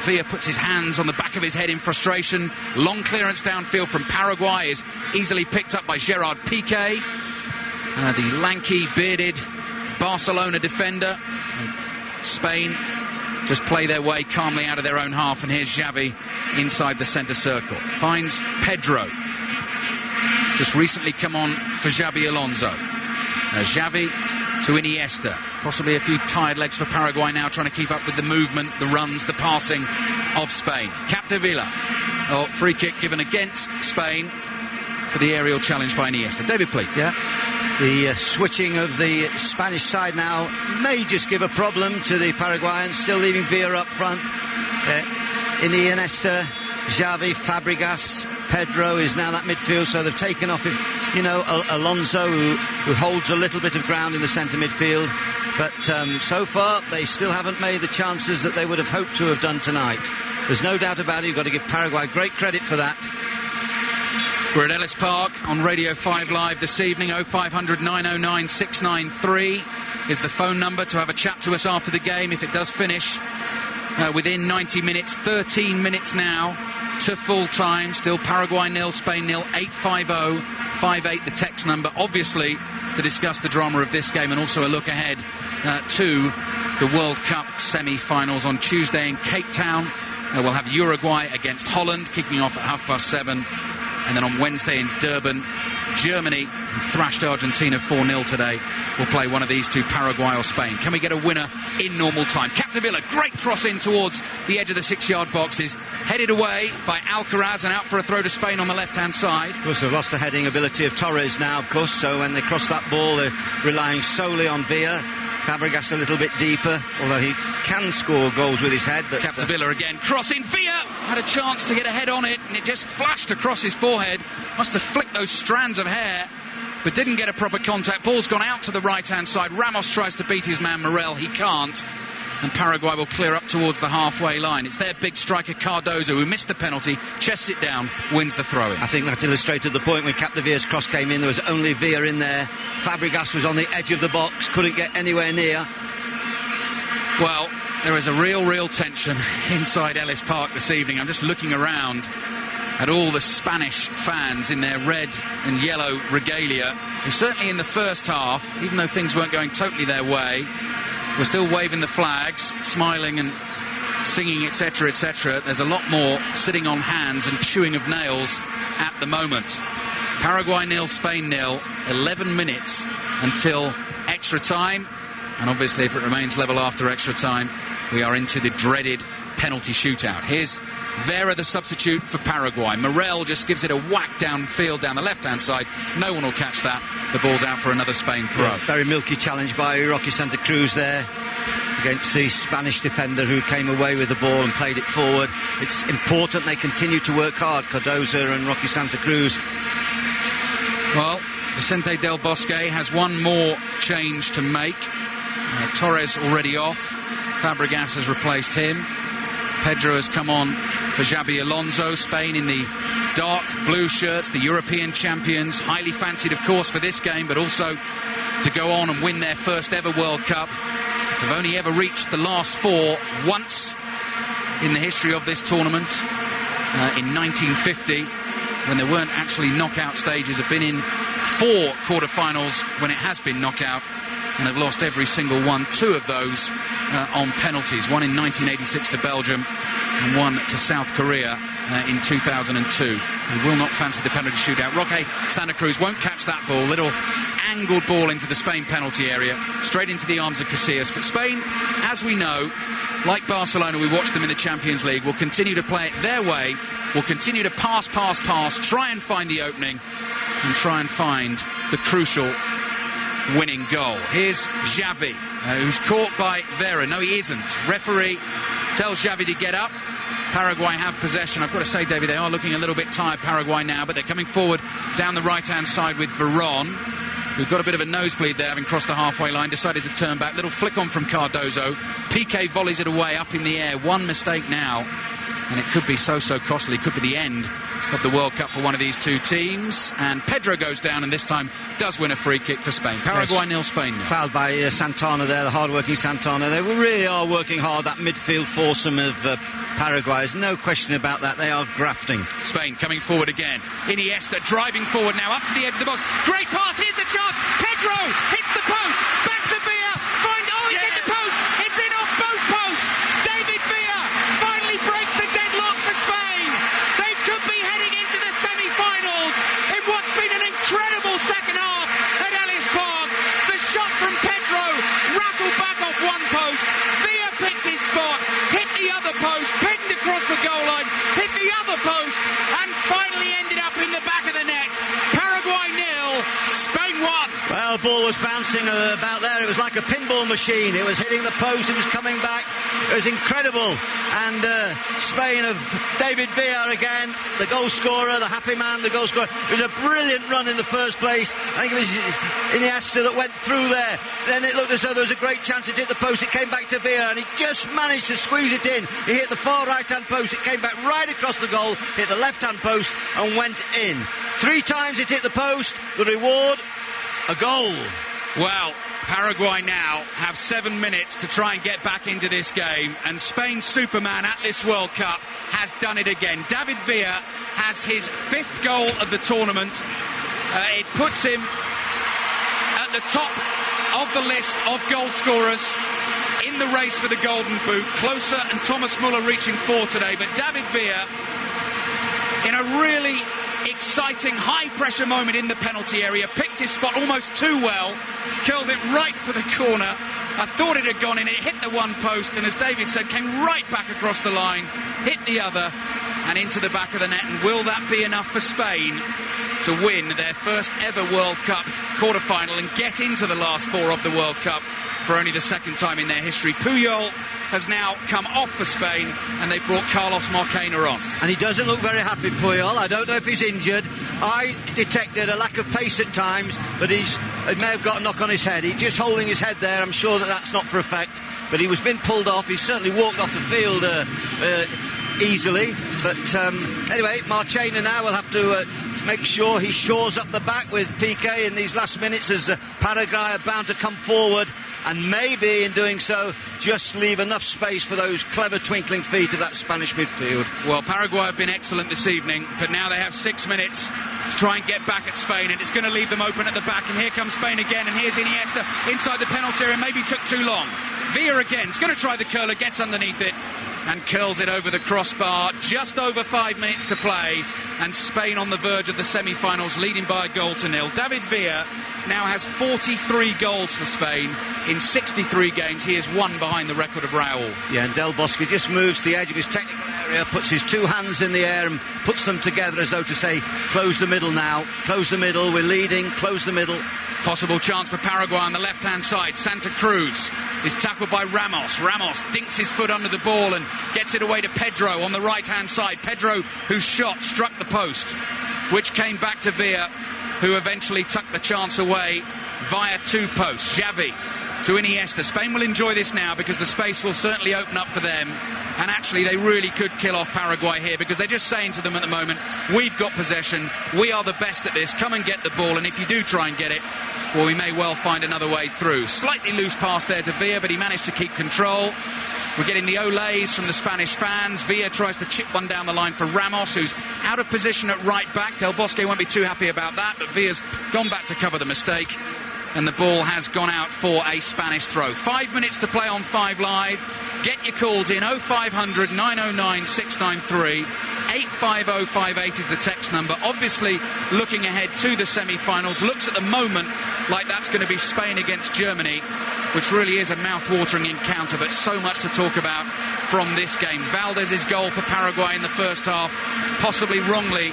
Villa puts his hands on the back of his head in frustration. Long clearance downfield from Paraguay is easily picked up by Gerard Piqué, the lanky, bearded Barcelona defender. Spain just play their way calmly out of their own half, and here's Xavi inside the centre circle. Finds Pedro. Just recently come on for Xabi Alonso. Xavi to Iniesta. Possibly a few tired legs for Paraguay now, trying to keep up with the movement, the runs, the passing of Spain. Capdevila. Free kick given against Spain for the aerial challenge by Iniesta. David Pleat. Yeah. The switching of the Spanish side now may just give a problem to the Paraguayans, still leaving Villa up front. Iniesta, Xavi, Fabregas, Pedro is now that midfield, so they've taken off, Alonso, who holds a little bit of ground in the centre midfield. But so far, they still haven't made the chances that they would have hoped to have done tonight. There's no doubt about it. You've got to give Paraguay great credit for that. We're at Ellis Park on Radio 5 Live this evening. 0500 909 693 is the phone number to have a chat to us after the game if it does finish within 90 minutes. 13 minutes now to full time. Still Paraguay 0, Spain 0. 850 58 the text number, obviously to discuss the drama of this game and also a look ahead to the World Cup semi-finals on Tuesday in Cape Town. We'll have Uruguay against Holland kicking off at 7:30. And then on Wednesday in Durban, Germany, who thrashed Argentina 4-0 today, will play one of these two, Paraguay or Spain. Can we get a winner in normal time? Capdevila, great cross in towards the edge of the 6-yard boxes. Headed away by Alcaraz and out for a throw to Spain on the left-hand side. Of course, they've lost the heading ability of Torres now, of course, so when they cross that ball, they're relying solely on Villa. Fabregas a little bit deeper, although he can score goals with his head. But Capdevila again, crossing. Villa had a chance to get a head on it, and it just flashed across his forehead. Must have flicked those strands of hair, but didn't get a proper contact. Ball's gone out to the right-hand side. Ramos tries to beat his man Morel. He can't. And Paraguay will clear up towards the halfway line. It's their big striker Cardozo, who missed the penalty, chests it down, wins the throw-in. I think that illustrated the point when Capdevila's cross came in. There was only Villa in there. Fabregas was on the edge of the box, couldn't get anywhere near. Well, there is a real tension inside Ellis Park this evening. I'm just looking around at all the Spanish fans in their red and yellow regalia, who certainly in the first half, even though things weren't going totally their way, were still waving the flags, smiling and singing, etc., etc. There's a lot more sitting on hands and chewing of nails at the moment. Paraguay 0, Spain 0, 11 minutes until extra time. And obviously, if it remains level after extra time, we are into the dreaded penalty shootout. Here's Vera, the substitute for Paraguay. Morel just gives it a whack downfield down the left-hand side. No one will catch that. The ball's out for another Spain throw. Yeah, very milky challenge by Rocky Santa Cruz there against the Spanish defender who came away with the ball and played it forward. It's important they continue to work hard, Cardozo and Rocky Santa Cruz. Well, Vicente Del Bosque has one more change to make. Torres already off. Fabregas has replaced him. Pedro has come on for Xabi Alonso. Spain in the dark blue shirts, the European champions, highly fancied of course for this game, but also to go on and win their first ever World Cup. They've only ever reached the last four once in the history of this tournament, in 1950, when there weren't actually knockout stages. Have been in 4 quarterfinals when it has been knockout, and have lost every single one. 2 of those on penalties. One in 1986 to Belgium and one to South Korea in 2002. He will not fancy the penalty shootout. Roque Santa Cruz won't catch that ball. Little angled ball into the Spain penalty area, straight into the arms of Casillas. But Spain, as we know, like Barcelona, we watched them in the Champions League, will continue to play it their way, will continue to pass, try and find the opening. and try and find the crucial winning goal. Here's Xavi, who's caught by Vera. No, he isn't. Referee tells Xavi to get up. Paraguay have possession. I've got to say, David, they are looking a little bit tired, Paraguay, now, but they're coming forward down the right-hand side with Veron, who've got a bit of a nosebleed there, having crossed the halfway line, decided to turn back. Little flick on from Cardozo. Piqué volleys it away up in the air. One mistake now, and it could be so costly. Could be the end of the World Cup for one of these two teams. And Pedro goes down, and this time does win a free kick for Spain. Paraguay nil, Spain nil. Fouled by Santana there, the hard-working Santana. They really are working hard, that midfield foursome of Paraguay. There's no question about that. They are grafting. Spain coming forward again. Iniesta driving forward now up to the edge of the box. Great pass, here's the chance. Pedro hits the post. Back to Villa. It's hit the post. It's in off both posts. David Villa finally breaks the deadlock for Spain. They could be heading into the semi-finals in what's been an incredible second half at Ellis Park. The shot from Pedro rattled back off one post. Villa picked his spot, hit the other post, pinned across the goal line, hit the other post, and finally ended up in the back of the net. Paraguay nil, Spain 1. Well, the ball was bouncing about there. It was like a pinball machine. It was hitting the post. It was coming back. It was incredible. And Spain of David Villa again, the goal scorer, the happy man, the goal scorer. It was a brilliant run in the first place. I think it was Iniesta that went through there. Then it looked as though there was a great chance. It hit the post. It came back to Villa, and he just managed to squeeze it in. He hit the far right-hand post. It came back right across the goal, hit the left-hand post, and went in. 3 times it hit the post. The reward, a goal. Well, Paraguay now have 7 minutes to try and get back into this game, and Spain's Superman at this World Cup has done it again. David Villa has his 5th goal of the tournament. It puts him at the top of the list of goal scorers in the race for the Golden Boot. Closer and Thomas Muller reaching 4 today, but David Villa, in a really exciting high-pressure moment in the penalty area, picked his spot almost too well, curled it right for the corner. I thought it had gone in. It hit the one post, and as David said, came right back across the line, hit the other, and into the back of the net. And will that be enough for Spain to win their first ever World Cup quarter-final and get into the last 4 of the World Cup for only the 2nd time in their history? Puyol has now come off for Spain, and they've brought Carlos Marquena on. And he doesn't look very happy, Puyol. I don't know if he's injured. I detected a lack of pace at times, but he may have got a knock on his head. He's just holding his head there. I'm sure that's not for effect, but he was being pulled off. He certainly walked off the field easily. But anyway, Marquena now will have to make sure he shores up the back with Piqué in these last minutes, as Paraguay are bound to come forward, and maybe in doing so just leave enough space for those clever twinkling feet of that Spanish midfield. Well, Paraguay have been excellent this evening, but now they have 6 minutes to try and get back at Spain, and it's going to leave them open at the back. And here comes Spain again, and here's Iniesta inside the penalty area. Maybe took too long. Villa again, is going to try the curler, gets underneath it and curls it over the crossbar. Just over 5 minutes to play, and Spain on the verge of the semi-finals, leading by a goal to nil. David Villa now has 43 goals for Spain in 63 games. He is 1 behind the record of Raul. Yeah, and Del Bosque just moves to the edge of his technical area, puts his 2 hands in the air and puts them together as though to say, close the middle now, close the middle, we're leading, close the middle. Possible chance for Paraguay on the left-hand side. Santa Cruz is tackled by Ramos. Ramos dinks his foot under the ball and gets it away to Pedro on the right-hand side. Pedro, whose shot struck the post, which came back to Villa, who eventually tucked the chance away via 2 posts. Xavi to Iniesta. Spain will enjoy this now because the space will certainly open up for them, and actually they really could kill off Paraguay here, because they're just saying to them at the moment, we've got possession, we are the best at this, come and get the ball, and if you do try and get it, well, we may well find another way through. Slightly loose pass there to Villa, but he managed to keep control. We're getting the olays from the Spanish fans. Villa tries to chip one down the line for Ramos, who's out of position at right back. Del Bosque won't be too happy about that, but Villa's gone back to cover the mistake, and the ball has gone out for a Spanish throw. 5 minutes to play on 5 Live. Get your calls in. 0500 909 693. 85058 is the text number. Obviously looking ahead to the semi-finals. Looks at the moment like that's going to be Spain against Germany, which really is a mouth-watering encounter, but so much to talk about from this game. Valdez's goal for Paraguay in the first half, possibly wrongly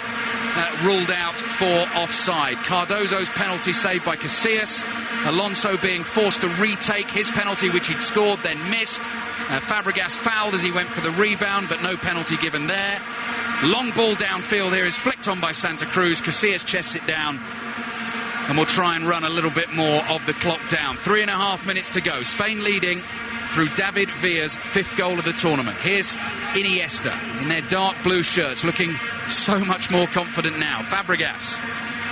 ruled out for offside. Cardozo's penalty saved by Casillas. Alonso being forced to retake his penalty, which he'd scored, then missed. Fabregas fouled as he went for the rebound, but no penalty given there. Long ball downfield here is flicked on by Santa Cruz. Casillas chests it down, and we'll try and run a little bit more of the clock down. 3.5 minutes to go. Spain leading through David Villa's 5th goal of the tournament. Here's Iniesta in their dark blue shirts, looking so much more confident now. Fabregas,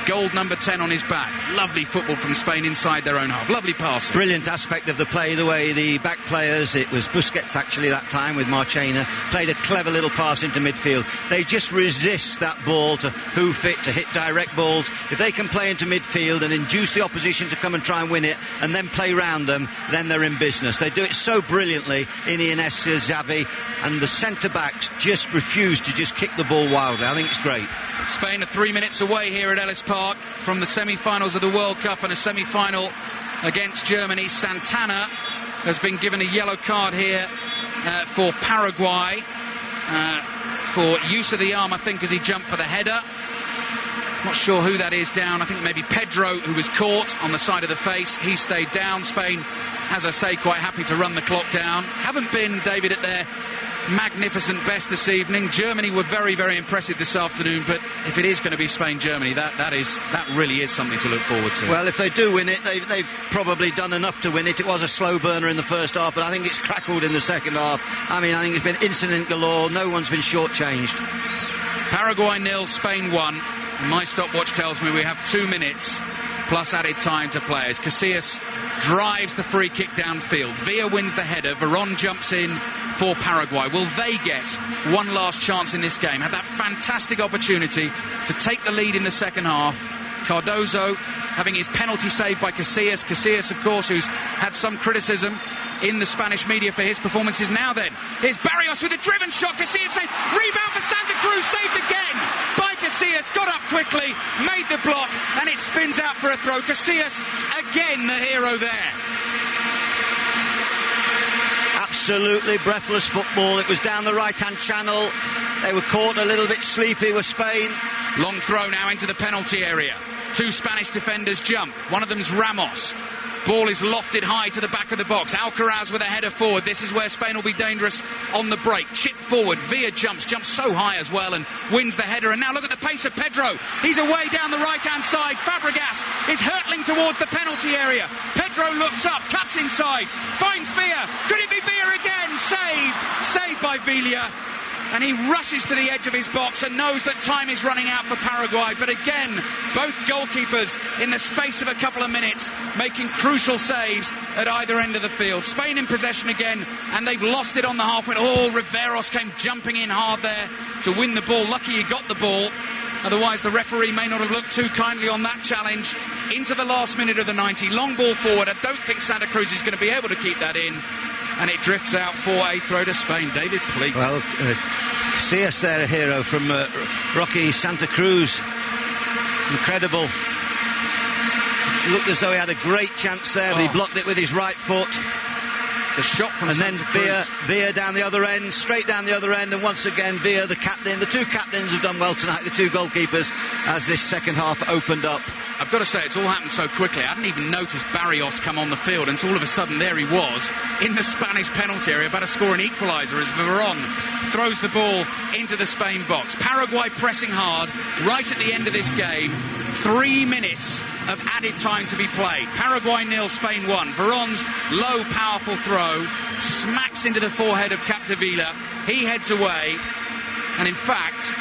gold number 10 on his back. Lovely football from Spain inside their own half. Lovely passing. Brilliant aspect of the play, the way the back players, it was Busquets actually that time with Marchena, played a clever little pass into midfield. They just resist that ball to hoof it, to hit direct balls. If they can play into midfield and induce the opposition to come and try and win it and then play round them, then they're in business. They do it so brilliantly. Iniesta, Xavi, and the centre-backs just refuse to just kick the ball wildly. I think it's great. Spain are 3 minutes away here at Ellis Park from the semi-finals of the World Cup and a semi-final against Germany. Santana has been given a yellow card here for Paraguay for use of the arm, I think, as he jumped for the header. Not sure who that is down. I think maybe Pedro, who was caught on the side of the face. He stayed down. Spain, as I say, quite happy to run the clock down. Haven't been, David, at their magnificent best this evening. Germany were very, very impressive this afternoon, but if it is going to be Spain-Germany, that really is something to look forward to. Well, if they do win it, they've probably done enough to win it. It was a slow burner in the first half, but I think it's crackled in the second half. I think it's been incident galore. No one's been shortchanged. Paraguay 0, Spain 1. And my stopwatch tells me we have 2 minutes plus added time to play as Casillas drives the free kick downfield. Villa wins the header. Veron jumps in for Paraguay. Will they get one last chance in this game? Had that fantastic opportunity to take the lead in the second half. Cardozo having his penalty saved by Casillas. Casillas, of course, who's had some criticism in the Spanish media for his performances. Now then, here's Barrios with a driven shot. Casillas saved. Rebound for Santa Cruz, saved again by Casillas. Got up quickly, made the block, and it spins out for a throw. Casillas, again, the hero there. Absolutely breathless football. It was down the right-hand channel. They were caught a little bit sleepy with Spain. Long throw now into the penalty area. 2 Spanish defenders jump. One of them's Ramos. Ball is lofted high to the back of the box. Alcaraz with a header forward. This is where Spain will be dangerous on the break. Chip forward. Villa jumps so high as well and wins the header. And now look at the pace of Pedro. He's away down the right-hand side. Fabregas is hurtling towards the penalty area. Pedro looks up, cuts inside, finds Villa. Could it be Villa again? Saved by Villa. And he rushes to the edge of his box and knows that time is running out for Paraguay. But again, both goalkeepers in the space of a couple of minutes making crucial saves at either end of the field. Spain in possession again, and they've lost it on the halfway. Riveros came jumping in hard there to win the ball. Lucky he got the ball. Otherwise, the referee may not have looked too kindly on that challenge. Into the last minute of the 90. Long ball forward. I don't think Santa Cruz is going to be able to keep that in. And it drifts out for a throw to Spain. David, please. Well, Casillas there, a hero from Rocky Santa Cruz. Incredible. Looked as though he had a great chance there, but he blocked it with his right foot. The shot from Santa Cruz. And then Villa down the other end, straight down the other end, and once again Villa, the captain. The 2 captains have done well tonight, the 2 goalkeepers, as this second half opened up. I've got to say, it's all happened so quickly. I hadn't even noticed Barrios come on the field, and so all of a sudden there he was in the Spanish penalty area, about to score an equaliser as Veron throws the ball into the Spain box. Paraguay pressing hard right at the end of this game. 3 minutes of added time to be played. Paraguay 0, Spain 1. Veron's low, powerful throw smacks into the forehead of Capdevila. He heads away, and in fact,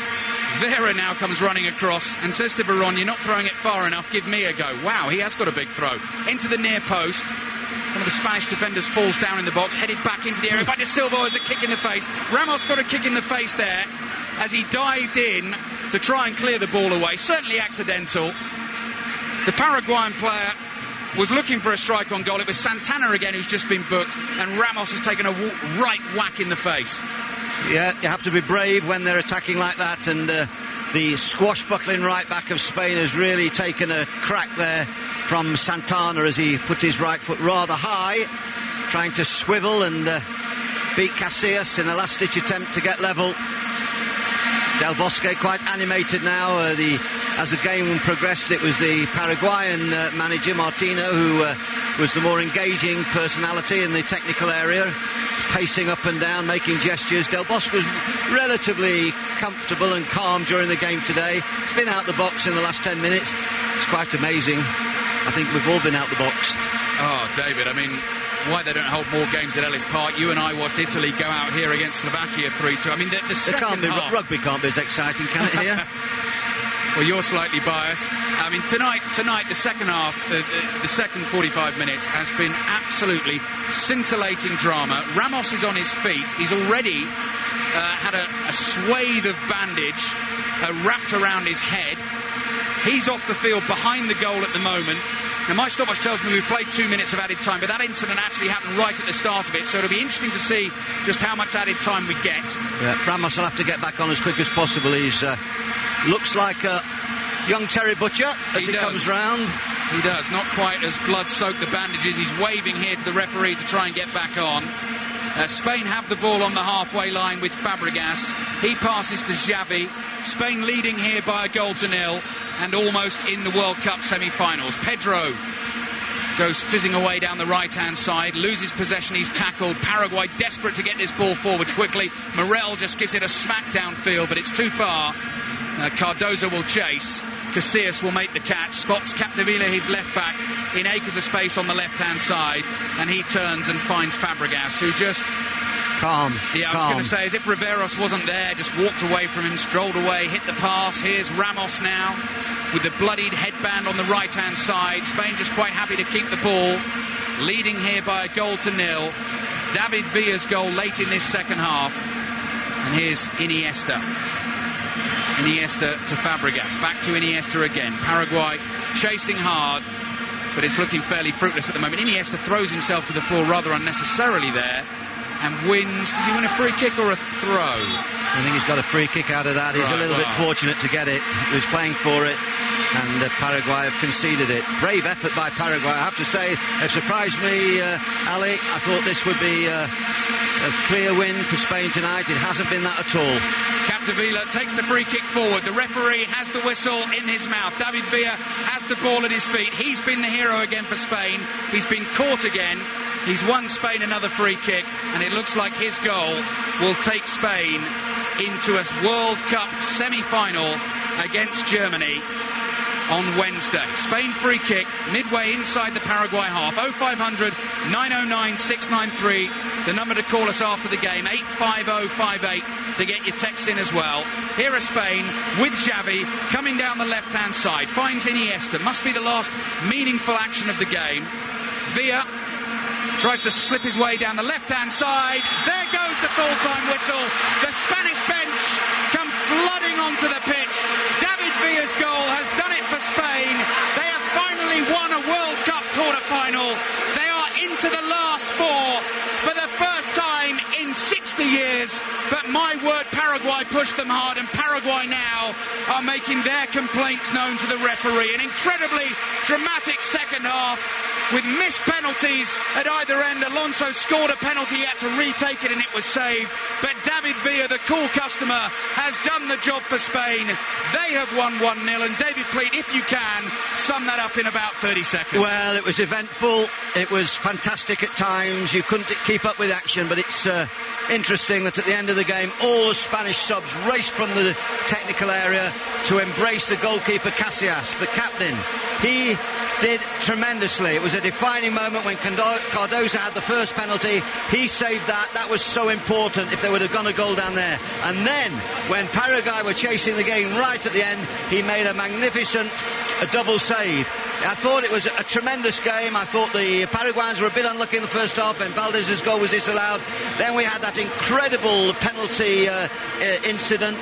Vera now comes running across and says to Veron, "You're not throwing it far enough, give me a go." Wow, he has got a big throw. Into the near post. One of the Spanish defenders falls down in the box, headed back into the area. Back to Silva has a kick in the face. Ramos got a kick in the face there as he dived in to try and clear the ball away. Certainly accidental. The Paraguayan player was looking for a strike on goal. It was Santana again who's just been booked, and Ramos has taken a right whack in the face. Yeah, you have to be brave when they're attacking like that, and the swashbuckling right back of Spain has really taken a crack there from Santana as he put his right foot rather high, trying to swivel and beat Casillas in a last-ditch attempt to get level. Del Bosque quite animated now. As the game progressed, it was the Paraguayan manager, Martino, who was the more engaging personality in the technical area, pacing up and down, making gestures. Del Bosque was relatively comfortable and calm during the game today. He's been out the box in the last 10 minutes. It's quite amazing. I think we've all been out the box. Oh, David, I mean, why they don't hold more games at Ellis Park. You and I watched Italy go out here against Slovakia 3-2. I mean, the second half... Rugby can't be as exciting, can it, here? Well, you're slightly biased. I mean, tonight, the second half, the second 45 minutes has been absolutely scintillating drama. Ramos is on his feet. He's already had a swathe of bandage wrapped around his head. He's off the field behind the goal at the moment. Now, my stopwatch tells me we've played 2 minutes of added time, but that incident actually happened right at the start of it, so it'll be interesting to see just how much added time we get. Yeah, Ramos will have to get back on as quick as possible. He's looks like a young Terry Butcher as he comes round. He does. Not quite as blood-soaked the bandages. He's waving here to the referee to try and get back on. Spain have the ball on the halfway line with Fabregas. He passes to Xavi. Spain leading here by 1-0 and almost in the World Cup semi-finals. Pedro goes fizzing away down the right-hand side, loses possession, he's tackled. Paraguay desperate to get this ball forward quickly. Morel just gives it a smack downfield, but it's too far. Cardozo will chase. Casillas will make the catch, spots Capdevila, his left back, in acres of space on the left-hand side, and he turns and finds Fabregas, who just... Calm. Yeah, I was going to say, as if Riveros wasn't there, just walked away from him, strolled away, hit the pass. Here's Ramos now, with the bloodied headband on the right-hand side. Spain just quite happy to keep the ball, leading here by 1-0. David Villa's goal late in this second half. And here's Iniesta. Iniesta to Fabregas, back to Iniesta again. Paraguay chasing hard, but it's looking fairly fruitless at the moment. Iniesta throws himself to the floor rather unnecessarily there and wins. Does he win a free kick or a throw? I think he's got a free kick out of that. He's a little bit fortunate to get it. He was playing for it, and Paraguay have conceded it. Brave effort by Paraguay, I have to say. It surprised me, Ali. I thought this would be a clear win for Spain tonight. It hasn't been that at all. Capdevila takes the free kick forward. The referee has the whistle in his mouth. David Villa has the ball at his feet. He's been the hero again for Spain. He's been caught again. He's won Spain another free kick, and it looks like his goal will take Spain into a World Cup semi-final against Germany on Wednesday. Spain free kick midway inside the Paraguay half. 0500 909 693, the number to call us after the game. 85058 to get your texts in as well. Here are Spain with Xavi coming down the left-hand side. Finds Iniesta. Must be the last meaningful action of the game. Villa tries to slip his way down the left-hand side. There goes the full-time whistle. The Spanish bench come flooding onto the pitch. David Villa's goal has done it for Spain. They have finally won a World Cup quarter-final. They are into the last four for the first time in 60 years. But my word, Paraguay pushed them hard, and Paraguay now are making their complaints known to the referee. An incredibly dramatic second half with missed penalties at either end. Alonso scored a penalty, he had to retake it, and it was saved. But David Villa, the cool customer, has done the job for Spain. They have won 1-0, and David Pleat, if you can, sum that up in about 30 seconds. Well, it was eventful. It was fantastic at times. You couldn't keep up with action, but it's interesting that at the end of the game, all the Spanish subs raced from the technical area to embrace the goalkeeper Casillas, the captain. He did tremendously. It was a defining moment when Cardozo had the first penalty. He saved that. That was so important if they would have gone a goal down there. And then when Paraguay were chasing the game right at the end, he made a magnificent double save. I thought it was a tremendous game. I thought the Paraguayans were a bit unlucky in the first half and Valdez's goal was disallowed. Then we had that incredible penalty incident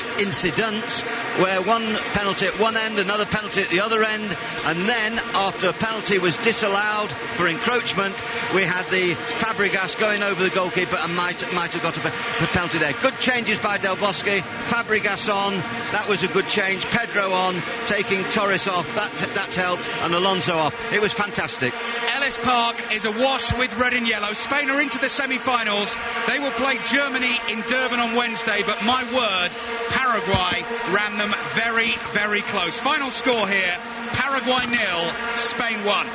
where one penalty at one end, another penalty at the other end, and then after a penalty was disallowed for encroachment, we had the Fabregas going over the goalkeeper and might have got a penalty there. Good changes by Del Bosque. Fabregas on, that was a good change. Pedro on, taking Torres off, that helped, and Alonso Alonso off. It was fantastic. Ellis Park is awash with red and yellow. Spain are into the semi-finals. They will play Germany in Durban on Wednesday, but my word, Paraguay ran them very, very close. Final score here, Paraguay 0, Spain 1.